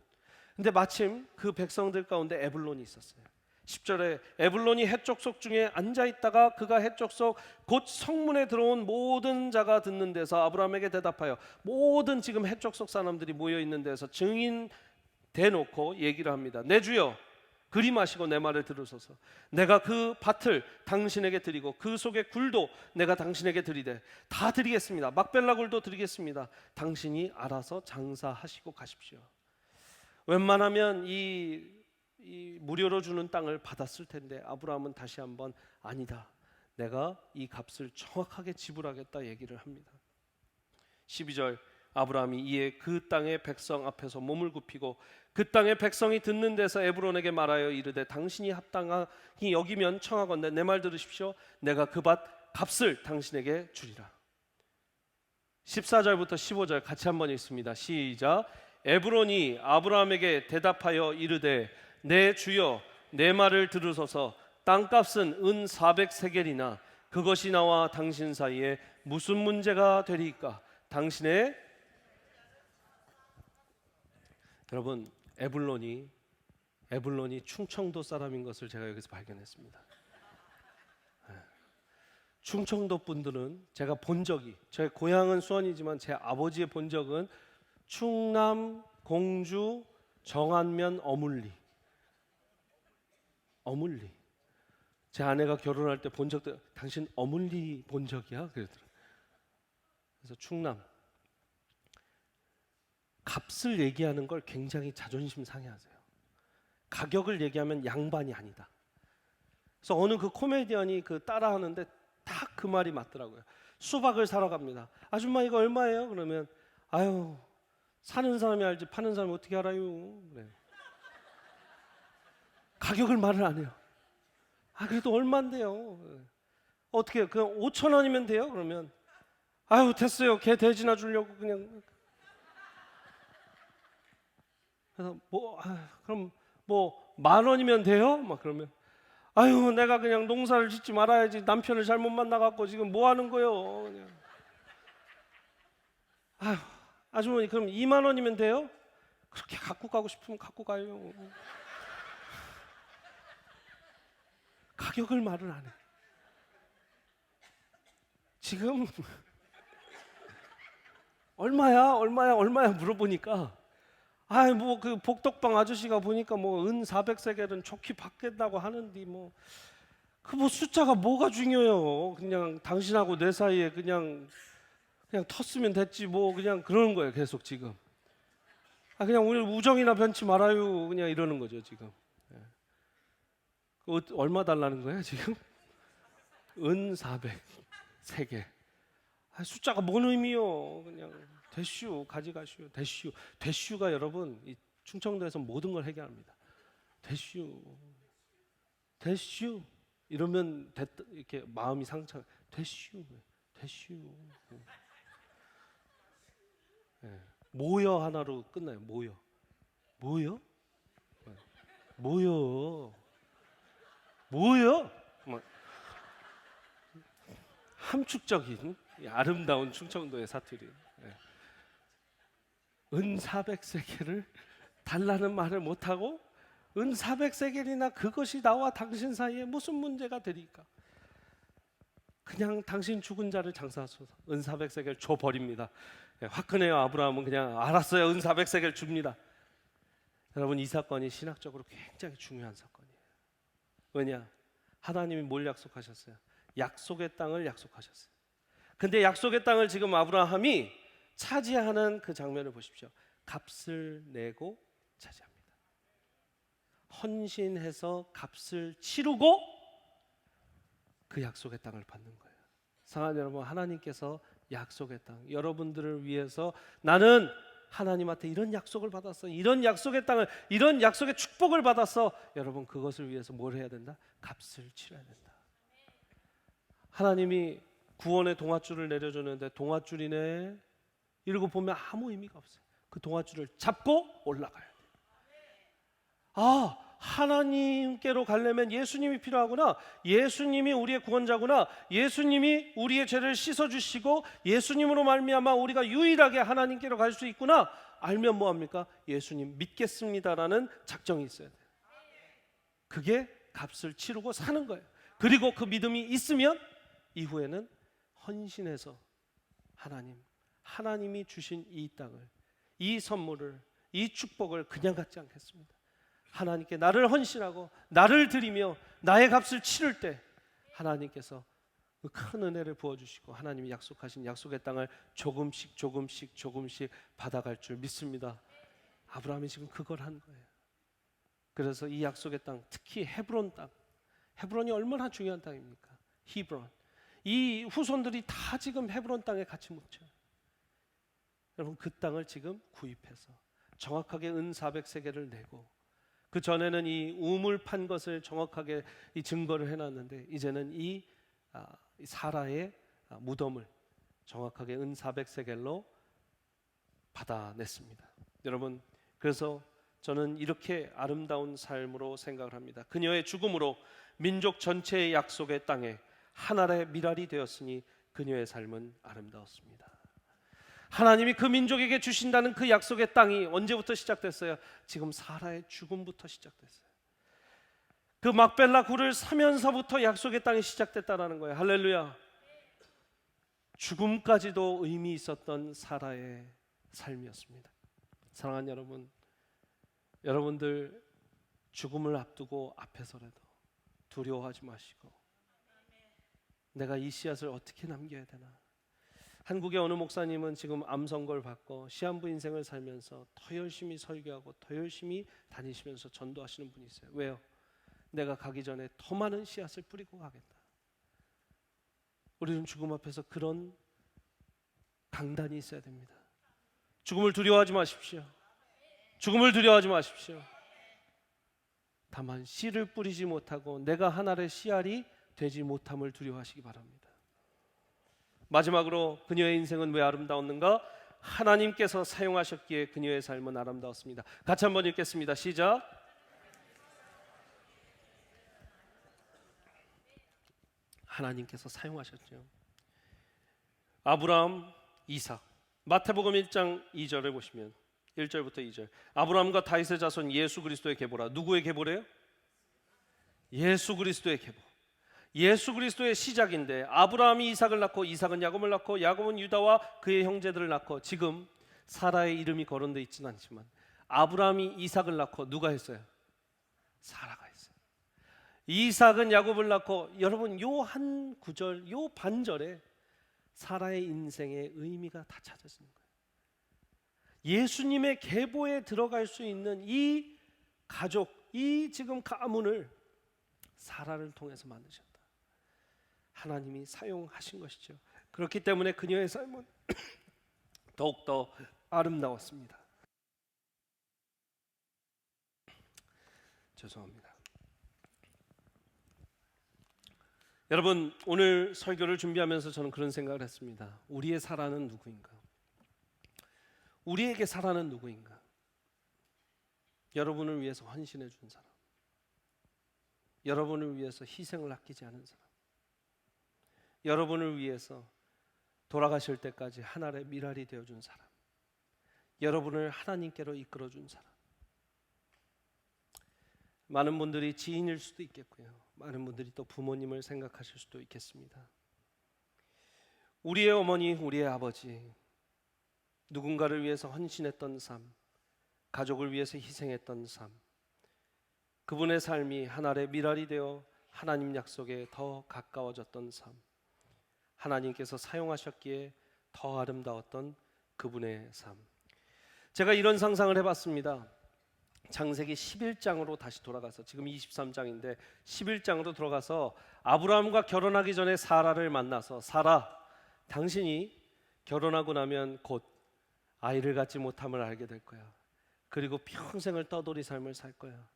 Speaker 1: 근데 마침 그 백성들 가운데 에불론이 있었어요. 10절에 에불론이 해족속 중에 앉아있다가 그가 해족속 곧 성문에 들어온 모든 자가 듣는 데서 아브라함에게 대답하여, 모든 지금 해족속 사람들이 모여있는 데서 증인 대놓고 얘기를 합니다. 내 주여 그리 마시고 내 말을 들으소서. 내가 그 밭을 당신에게 드리고 그 속의 굴도 내가 당신에게 드리되 다 드리겠습니다. 막벨라 굴도 드리겠습니다. 당신이 알아서 장사하시고 가십시오. 웬만하면 이 무료로 주는 땅을 받았을 텐데 아브라함은 다시 한번 아니다, 내가 이 값을 정확하게 지불하겠다 얘기를 합니다. 12절 아브라함이 이에 그 땅의 백성 앞에서 몸을 굽히고 그 땅의 백성이 듣는 데서 에브론에게 말하여 이르되 당신이 합당하니 여기면 청하건대 내 말 들으십시오. 내가 그 밭 값을 당신에게 주리라. 14절부터 15절 같이 한번 읽습니다. 시작. 에브론이 아브라함에게 대답하여 이르되 내 주여 내 말을 들으소서. 땅값은 은 400세겔이나 그것이 나와 당신 사이에 무슨 문제가 되리이까? 당신의 여러분 에불론이 충청도 사람인 것을 제가 여기서 발견했습니다. 충청도 분들은 제가 본 적이, 제 고향은 수원이지만 제 아버지의 본 적은 충남, 공주, 정안면, 어물리. 제 아내가 결혼할 때 본 적도, 당신 어물리 본 적이야? 그러더라고요. 그래서 충남. 값을 얘기하는 걸 굉장히 자존심 상해하세요. 가격을 얘기하면 양반이 아니다. 그래서 어느 그 코미디언이 그 따라하는데 딱 그 말이 맞더라고요. 수박을 사러 갑니다. 아줌마 이거 얼마예요? 그러면 아유 사는 사람이 알지 파는 사람이 어떻게 알아요? 그래요. 가격을 말을 안 해요. 아 그래도 얼마인데요? 어떻게 그냥 5,000원이면 돼요? 그러면 아유 됐어요. 걔 대지나 주려고 그냥. 그래서 그럼 뭐 10,000원이면 돼요? 막 그러면 아유 내가 그냥 농사를 짓지 말아야지 남편을 잘못 만나갖고 지금 뭐 하는 거요? 그냥. 아유 아주머니 그럼 20,000원이면 돼요? 그렇게 갖고 가고 싶으면 갖고 가요. 가격을 말을 안 해. 지금 얼마야 물어보니까 뭐 그 복덕방 아저씨가 보니까 뭐 은 400세겔은 좋게 받겠다고 하는데 뭐 그 뭐 숫자가 뭐가 중요해요. 그냥 당신하고 내 사이에 그냥 텄으면 됐지 뭐 그냥 그러는 거예요. 계속 지금 그냥 우리 우정이나 변치 말아요. 그냥 이러는 거죠 지금. 얼마 달라는 거예요 지금? 은 400세겔. 숫자가 뭔 의미요? 그냥 대슈 가져가시오. 대슈가 여러분 이 충청도에서 모든 걸 해결합니다. 대슈 이러면 이렇게 마음이 상처. 대슈 모여 하나로 끝나요. 모여 함축적인 아름다운 충청도의 사투리. 은 400세겔을 달라는 말을 못하고 은 400세겔이나 그것이 나와 당신 사이에 무슨 문제가 되리까? 그냥 당신 죽은 자를 장사하소서. 은 400세겔 줘버립니다. 화끈해요. 아브라함은 그냥 알았어요. 은 400세겔 줍니다. 여러분 이 사건이 신학적으로 굉장히 중요한 사건이에요. 왜냐? 하나님이 뭘 약속하셨어요? 약속의 땅을 약속하셨어요. 근데 약속의 땅을 지금 아브라함이 차지하는 그 장면을 보십시오. 값을 내고 차지합니다. 헌신해서 값을 치르고 그 약속의 땅을 받는 거예요. 사랑하는 여러분, 하나님께서 약속의 땅, 여러분들을 위해서 나는 하나님한테 이런 약속을 받았어. 이런 약속의 땅을, 이런 약속의 축복을 받았어. 여러분 그것을 위해서 뭘 해야 된다? 값을 치러야 된다. 하나님이 구원의 동아줄을 내려주는데 동아줄이네 이러고 보면 아무 의미가 없어요. 그 동아줄을 잡고 올라가야 돼요. 하나님께로 가려면 예수님이 필요하구나. 예수님이 우리의 구원자구나. 예수님이 우리의 죄를 씻어주시고 예수님으로 말미암아 우리가 유일하게 하나님께로 갈 수 있구나. 알면 뭐합니까? 예수님 믿겠습니다라는 작정이 있어야 돼요. 그게 값을 치르고 사는 거예요. 그리고 그 믿음이 있으면 이후에는 헌신해서 하나님이 주신 이 땅을, 이 선물을, 이 축복을 그냥 갖지 않겠습니다. 하나님께 나를 헌신하고 나를 드리며 나의 값을 치를 때 하나님께서 그 큰 은혜를 부어주시고 하나님이 약속하신 약속의 땅을 조금씩 받아갈 줄 믿습니다. 아브라함이 지금 그걸 한 거예요. 그래서 이 약속의 땅, 특히 헤브론 땅, 헤브론이 얼마나 중요한 땅입니까? 히브론, 이 후손들이 다 지금 헤브론 땅에 같이 묻혀요. 여러분, 그 땅을 지금 구입해서 정확하게 은 400세겔을 내고, 그 전에는 이 우물 판 것을 정확하게 이 증거를 해놨는데 이제는 이 사라의 무덤을 정확하게 은 400세겔로 받아냈습니다. 여러분, 그래서 저는 이렇게 아름다운 삶으로 생각을 합니다. 그녀의 죽음으로 민족 전체의 약속의 땅에 하나의 미랄이 되었으니 그녀의 삶은 아름다웠습니다. 하나님이 그 민족에게 주신다는 그 약속의 땅이 언제부터 시작됐어요? 지금 사라의 죽음부터 시작됐어요. 그 막벨라 굴을 사면서부터 약속의 땅이 시작됐다는 거예요. 할렐루야. 죽음까지도 의미 있었던 사라의 삶이었습니다. 사랑하는 여러분, 여러분들 죽음을 앞두고 앞에서라도 두려워하지 마시고, 내가 이 씨앗을 어떻게 남겨야 되나. 한국의 어느 목사님은 지금 암 선고를 받고 시한부 인생을 살면서 더 열심히 설교하고 더 열심히 다니시면서 전도하시는 분이 있어요. 왜요? 내가 가기 전에 더 많은 씨앗을 뿌리고 가겠다. 우리는 죽음 앞에서 그런 강단이 있어야 됩니다. 죽음을 두려워하지 마십시오. 죽음을 두려워하지 마십시오. 다만 씨를 뿌리지 못하고 내가 하나의 씨알이 되지 못함을 두려워하시기 바랍니다. 마지막으로 그녀의 인생은 왜 아름다웠는가? 하나님께서 사용하셨기에 그녀의 삶은 아름다웠습니다. 같이 한번 읽겠습니다. 시작. 하나님께서 사용하셨죠. 아브라함, 이삭. 마태복음 1장 2절을 보시면 1절부터 2절. 아브라함과 다윗의 자손 예수 그리스도의 계보라. 누구의 계보래요? 예수 그리스도의 계보. 예수 그리스도의 시작인데, 아브라함이 이삭을 낳고 이삭은 야곱을 낳고 야곱은 유다와 그의 형제들을 낳고, 지금 사라의 이름이 거론되어 있지는 않지만 아브라함이 이삭을 낳고 누가 했어요? 사라가 했어요. 이삭은 야곱을 낳고, 여러분 요 한 구절, 요 반절에 사라의 인생의 의미가 다 찾아지는 거예요. 예수님의 계보에 들어갈 수 있는 이 가족, 이 지금 가문을 사라를 통해서 만드셨다. 하나님이 사용하신 것이죠. 그렇기 때문에 그녀의 삶은 더욱더 아름다웠습니다. 죄송합니다. 여러분, 오늘 설교를 준비하면서 저는 그런 생각을 했습니다. 우리의 사라는 누구인가? 우리에게 사라는 누구인가? 여러분을 위해서 헌신해 준 사람, 여러분을 위해서 희생을 아끼지 않은 사람, 여러분을 위해서 돌아가실 때까지 하나의 미랄이 되어준 사람, 여러분을 하나님께로 이끌어준 사람. 많은 분들이 지인일 수도 있겠고요, 많은 분들이 또 부모님을 생각하실 수도 있겠습니다. 우리의 어머니, 우리의 아버지, 누군가를 위해서 헌신했던 삶, 가족을 위해서 희생했던 삶, 그분의 삶이 하나의 미랄이 되어 하나님 약속에 더 가까워졌던 삶, 하나님께서 사용하셨기에 더 아름다웠던 그분의 삶. 제가 이런 상상을 해봤습니다. 창세기 11장으로 다시 돌아가서, 지금 23장인데 11장으로 들어가서 아브라함과 결혼하기 전에 사라를 만나서, 사라, 당신이 결혼하고 나면 곧 아이를 갖지 못함을 알게 될 거야. 그리고 평생을 떠돌이 삶을 살 거야.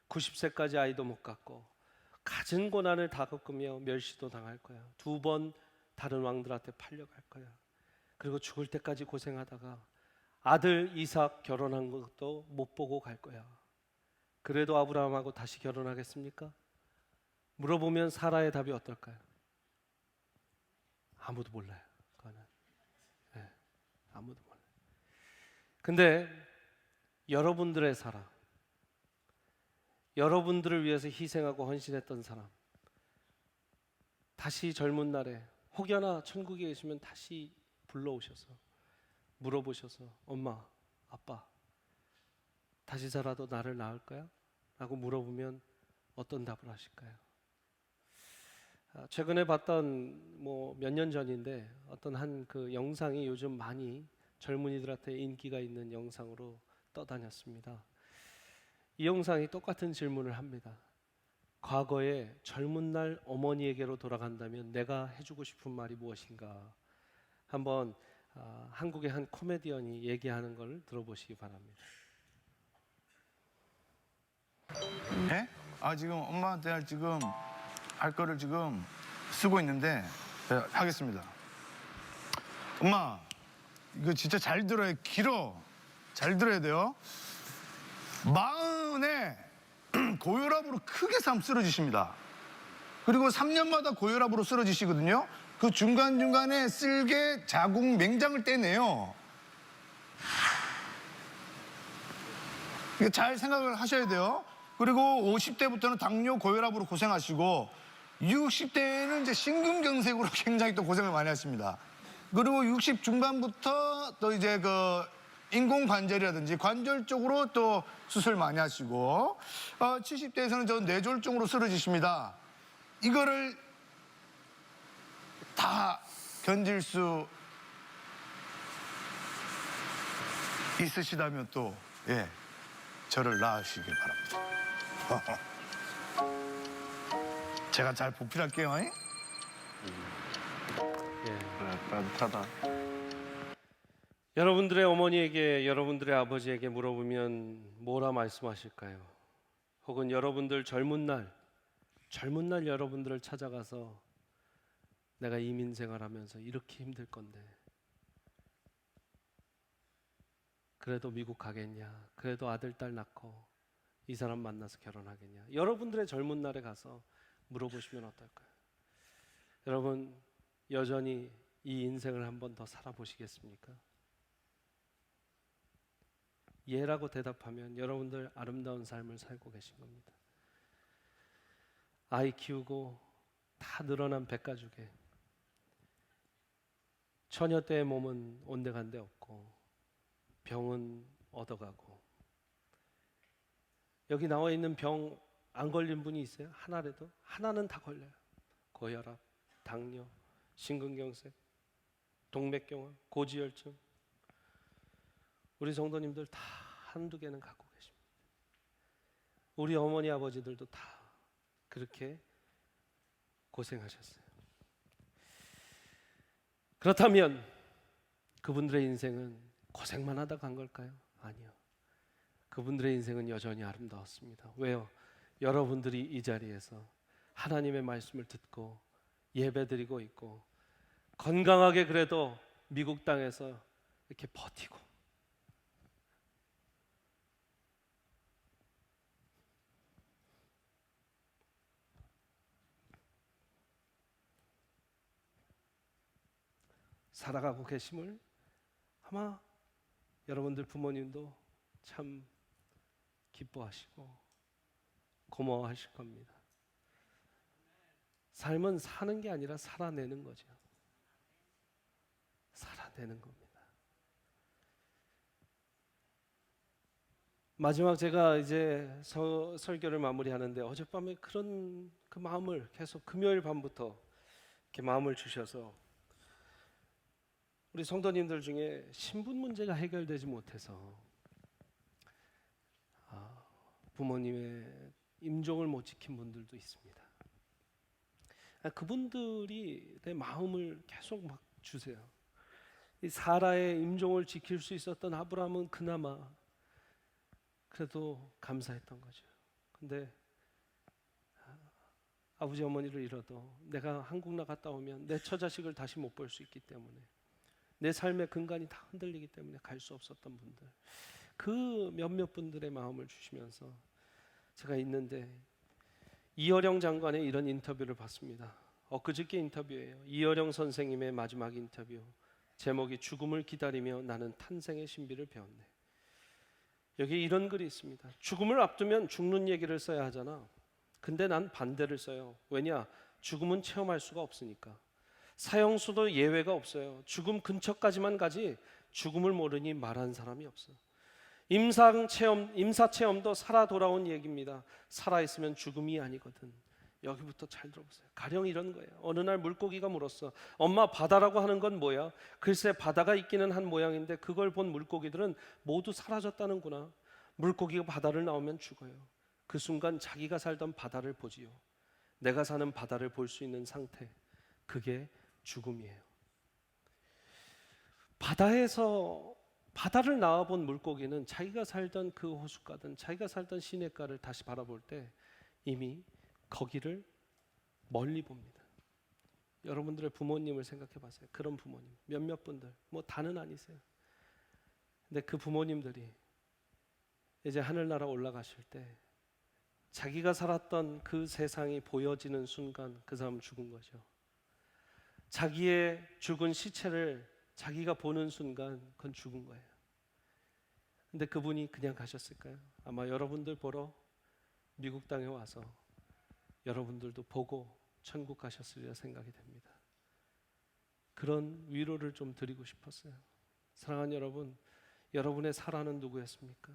Speaker 1: 90세까지 아이도 못 갖고 갖은 고난을 다 겪으며 멸시도 당할 거야. 2번 다른 왕들한테 팔려갈 거야. 그리고 죽을 때까지 고생하다가 아들 이삭 결혼한 것도 못 보고 갈 거야. 그래도 아브라함하고 다시 결혼하겠습니까? 물어보면 사라의 답이 어떨까요? 아무도 몰라요. 그거는. 네, 아무도 몰라요. 근데 여러분들의 사랑, 여러분들을 위해서 희생하고 헌신했던 사람, 다시 젊은 날에 혹여나 천국에 계시면 다시 불러오셔서 물어보셔서 엄마, 아빠 다시 살아도 나를 낳을 거야? 라고 물어보면 어떤 답을 하실까요? 최근에 봤던 몇 년 전인데 어떤 한 그 영상이 요즘 많이 젊은이들한테 인기가 있는 영상으로 떠다녔습니다. 이 영상이 똑같은 질문을 합니다. 과거에 젊은 날 어머니에게로 돌아간다면 내가 해주고 싶은 말이 무엇인가? 한번 한국의 한 코미디언이 얘기하는 걸 들어보시기 바랍니다.
Speaker 2: 예? 지금 엄마한테 지금 할 거를 지금 쓰고 있는데 하겠습니다. 엄마, 이거 진짜 잘 들어야 길어. 잘 들어야 돼요. 마흔에 고혈압으로 크게 쓰러지십니다. 그리고 3년마다 고혈압으로 쓰러지시거든요. 그 중간중간에 쓸개, 자궁, 맹장을 떼내요. 이거 잘 생각을 하셔야 돼요. 그리고 50대부터는 당뇨, 고혈압으로 고생하시고 60대에는 이제 심근경색으로 굉장히 또 고생을 많이 하십니다. 그리고 60 중반부터 또 이제 그 인공관절이라든지 관절 쪽으로 또 수술 많이 하시고 70대에서는 저 뇌졸중으로 쓰러지십니다. 이거를 다 견딜 수 있으시다면 또 저를 낳으시길 바랍니다. 제가 잘 보필할게요.
Speaker 3: 따뜻하다.
Speaker 1: 여러분들의 어머니에게, 여러분들의 아버지에게 물어보면 뭐라 말씀하실까요? 혹은 여러분들 젊은 날 여러분들을 찾아가서 내가 이민 생활하면서 이렇게 힘들 건데 그래도 미국 가겠냐? 그래도 아들, 딸 낳고 이 사람 만나서 결혼하겠냐? 여러분들의 젊은 날에 가서 물어보시면 어떨까요? 여러분, 여전히 이 인생을 한 번 더 살아보시겠습니까? 예라고 대답하면 여러분들 아름다운 삶을 살고 계신 겁니다. 아이 키우고 다 늘어난 백가족에 처녀 때의 몸은 온데간데 없고 병은 얻어가고, 여기 나와 있는 병 안 걸린 분이 있어요? 하나라도? 하나는 다 걸려요. 고혈압, 당뇨, 심근경색, 동맥경화, 고지혈증. 우리 성도님들 다 한두 개는 갖고 계십니다. 우리 어머니 아버지들도 다 그렇게 고생하셨어요. 그렇다면 그분들의 인생은 고생만 하다 간 걸까요? 아니요. 그분들의 인생은 여전히 아름다웠습니다. 왜요? 여러분들이 이 자리에서 하나님의 말씀을 듣고 예배드리고 있고 건강하게 그래도 미국 땅에서 이렇게 버티고 살아가고 계심을 아마 여러분들 부모님도 참 기뻐하시고 고마워하실 겁니다. 삶은 사는 게 아니라 살아내는 거죠. 살아내는 겁니다. 마지막 제가 이제 설교를 마무리하는데 어젯밤에 그런 그 마음을 계속 금요일 밤부터 이렇게 마음을 주셔서 우리 성도님들 중에 신분 문제가 해결되지 못해서 부모님의 임종을 못 지킨 분들도 있습니다. 그분들이 내 마음을 계속 막 주세요. 이 사라의 임종을 지킬 수 있었던 아브라함은 그나마 그래도 감사했던 거죠. 근데 아버지 어머니를 잃어도 내가 한국 나갔다 오면 내 처자식을 다시 못 볼 수 있기 때문에 내 삶의 근간이 다 흔들리기 때문에 갈 수 없었던 분들, 그 몇몇 분들의 마음을 주시면서 제가 있는데 이어령 장관의 이런 인터뷰를 봤습니다. 엊그저께 인터뷰예요. 이어령 선생님의 마지막 인터뷰. 제목이 죽음을 기다리며 나는 탄생의 신비를 배웠네. 여기 이런 글이 있습니다. 죽음을 앞두면 죽는 얘기를 써야 하잖아. 근데 난 반대를 써요. 왜냐? 죽음은 체험할 수가 없으니까. 사형수도 예외가 없어요. 죽음 근처까지만 가지 죽음을 모르니 말한 사람이 없어. 임사 체험도 살아 돌아온 얘기입니다. 살아 있으면 죽음이 아니거든. 여기부터 잘 들어보세요. 가령 이런 거예요. 어느 날 물고기가 물었어. 엄마, 바다라고 하는 건 뭐야? 글쎄, 바다가 있기는 한 모양인데 그걸 본 물고기들은 모두 사라졌다는구나. 물고기가 바다를 나오면 죽어요. 그 순간 자기가 살던 바다를 보지요. 내가 사는 바다를 볼 수 있는 상태, 그게 죽음이에요. 바다를 나와본 물고기는 자기가 살던 그 호숫가든 자기가 살던 시냇가를 다시 바라볼 때 이미 거기를 멀리 봅니다. 여러분들의 부모님을 생각해 봤어요. 그런 부모님 몇몇 분들, 뭐 다는 아니세요. 근데 그 부모님들이 이제 하늘나라 올라가실 때 자기가 살았던 그 세상이 보여지는 순간 그 사람은 죽은 거죠. 자기의 죽은 시체를 자기가 보는 순간 그건 죽은 거예요. 근데 그분이 그냥 가셨을까요? 아마 여러분들 보러 미국 땅에 와서 여러분들도 보고 천국 가셨으리라 생각이 됩니다. 그런 위로를 좀 드리고 싶었어요. 사랑하는 여러분, 여러분의 사라는 누구였습니까?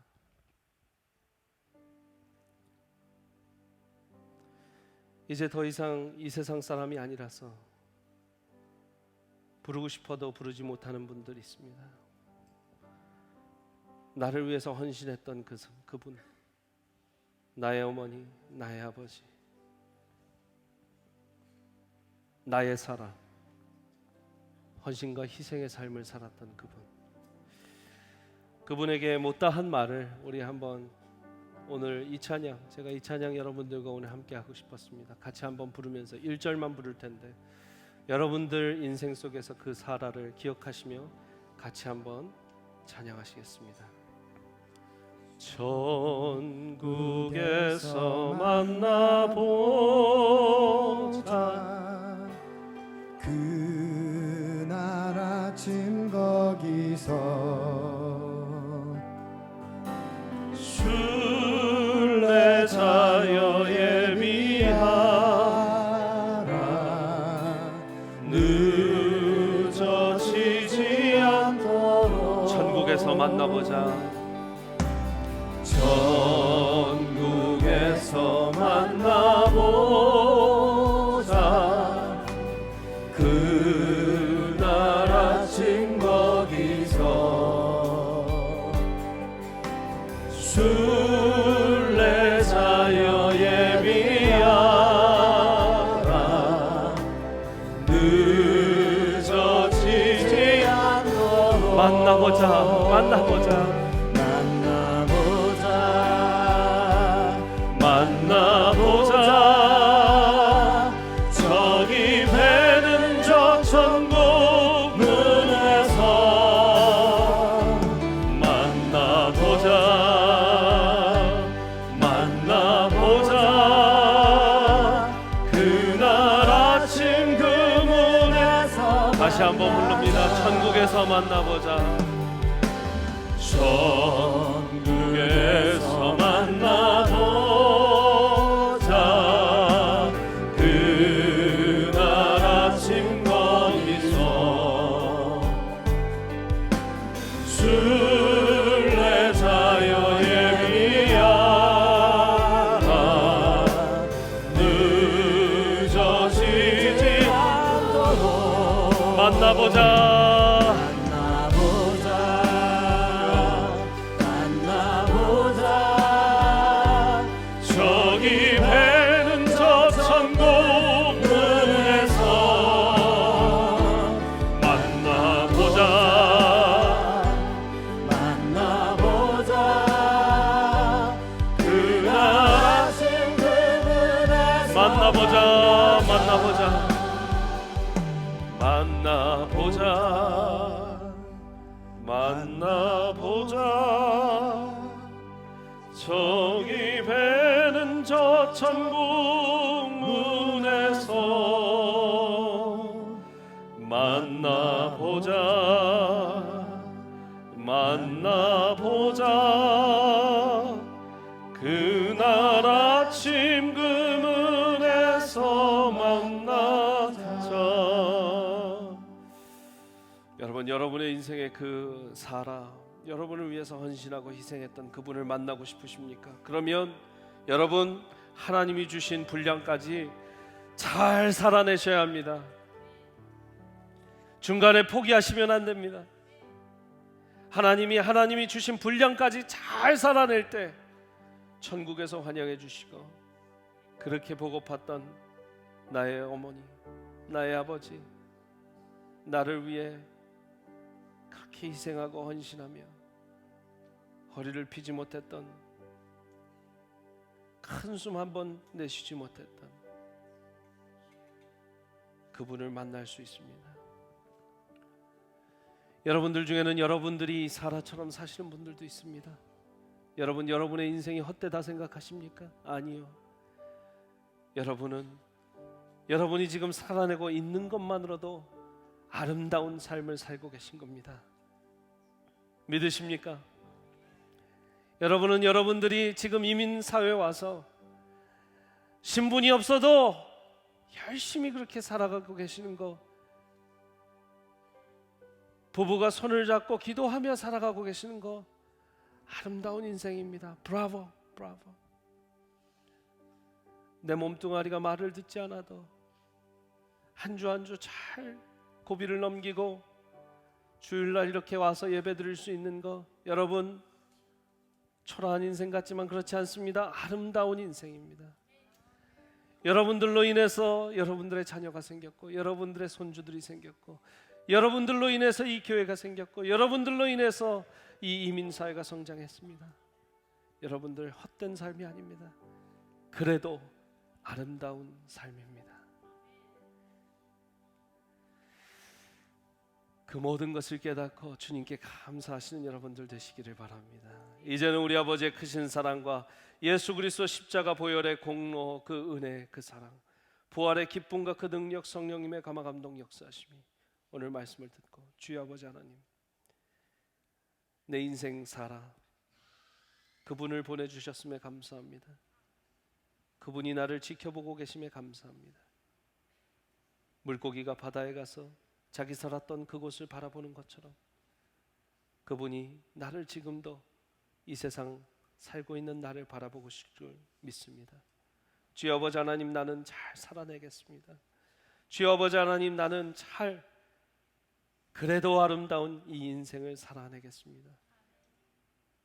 Speaker 1: 이제 더 이상 이 세상 사람이 아니라서 부르고 싶어도 부르지 못하는 분들이 있습니다. 나를 위해서 헌신했던 그분, 나의 어머니, 나의 아버지, 나의 사랑, 헌신과 희생의 삶을 살았던 그분에게 못다한 말을 우리 한번 오늘 이 찬양, 제가 이 찬양 여러분들과 오늘 함께 하고 싶었습니다. 같이 한번 부르면서 1절만 부를 텐데 여러분들 인생 속에서 그 사라를 기억하시며 같이 한번 찬양하시겠습니다. 천국에서 만나보자.
Speaker 4: 그날 아침 거기서
Speaker 1: 순례자여 예비하라. 늦어지지 않도록 천국에서 만나보자. 천국에서 만나보자. 그날 아침 거기서 순례자여 예비하라. 늦어지지 않도록 만나보자. 저기 배는 저 천국 문에서 만나보자. 그날 아침 그 문에서 다시 한번 부릅니다. 천국에서 만나보자. 천국에서 만나보자. 그날 아침 거기서 순례자여 예비하라. 늦어지지 않도록 만나보자. 저기 배는 저 천국 문에서 만나보자. 그날 아침 그 문에서 만나보자. 저기 배는 저 천국 문에서 만나보자. 여러분, 여러분의 인생의 그 사라, 여러분을 위해서 헌신하고 희생했던 그분을 만나고 싶으십니까? 그러면 여러분, 하나님이 주신 분량까지 잘 살아내셔야 합니다. 중간에 포기하시면 안 됩니다. 하나님이 주신 분량까지 잘 살아낼 때 천국에서 환영해 주시고, 그렇게 보고팠던 나의 어머니, 나의 아버지, 나를 위해 그렇게 희생하고 헌신하며 허리를 펴지 못했던, 큰 숨 한 번 내쉬지 못했던 그분을 만날 수 있습니다. 여러분들 중에는 여러분들이 사라처럼 사시는 분들도 있습니다. 여러분, 여러분의 인생이 헛되다 생각하십니까? 아니요. 여러분이 지금 살아내고 있는 것만으로도 아름다운 삶을 살고 계신 겁니다. 믿으십니까? 여러분은 여러분들이 지금 이민사회에 와서 신분이 없어도 열심히 그렇게 살아가고 계시는 거, 부부가 손을 잡고 기도하며 살아가고 계시는 거, 아름다운 인생입니다. 브라보, 브라보. 내 몸뚱아리가 말을 듣지 않아도 한 주 한 주 잘 고비를 넘기고 주일날 이렇게 와서 예배 드릴 수 있는 거, 여러분, 초라한 인생 같지만 그렇지 않습니다. 아름다운 인생입니다. 여러분들로 인해서 여러분들의 자녀가 생겼고, 여러분들의 손주들이 생겼고, 여러분들로 인해서 이 교회가 생겼고, 여러분들로 인해서 이 이민사회가 성장했습니다. 여러분들 헛된 삶이 아닙니다. 그래도 아름다운 삶입니다. 그 모든 것을 깨닫고 주님께 감사하시는 여러분들 되시기를 바랍니다. 이제는 우리 아버지의 크신 사랑과 예수 그리스도 십자가 보혈의 공로, 그 은혜, 그 사랑, 부활의 기쁨과 그 능력, 성령님의 감화 감동 역사하심이 오늘 말씀을 듣고, 주여 아버지 하나님, 내 인생 살아 그분을 보내주셨음에 감사합니다. 그분이 나를 지켜보고 계심에 감사합니다. 물고기가 바다에 가서 자기 살았던 그곳을 바라보는 것처럼 그분이 나를 지금도 이 세상 살고 있는 나를 바라보고 싶을 줄 믿습니다. 주여 아버지 하나님, 나는 잘 살아내겠습니다. 주여 아버지 하나님, 나는 잘 그래도 아름다운 이 인생을 살아내겠습니다.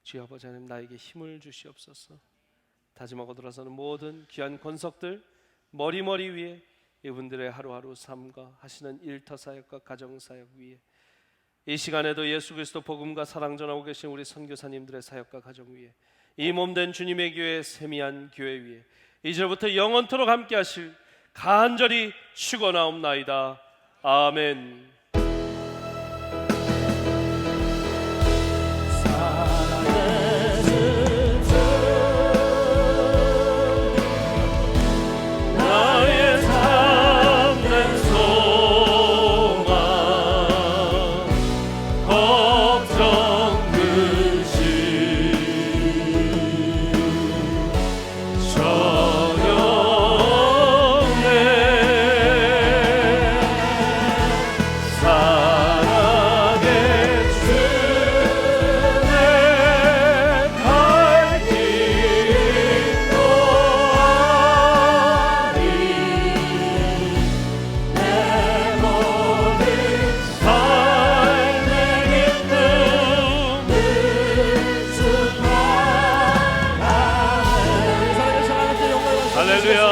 Speaker 1: 주여 아버지 하나님, 나에게 힘을 주시옵소서. 다짐하고 들어서는 모든 귀한 권석들 머리 위에 이분들의 하루하루 삶과 하시는 일터사역과 가정사역 위에, 이 시간에도 예수 그리스도 복음과 사랑 전하고 계신 우리 선교사님들의 사역과 가정 위에, 이 몸된 주님의 교회 세미한 교회 위에 이제부터 영원토록 함께 하실 간절히 축원하옵나이다. 아멘. 할렐루야.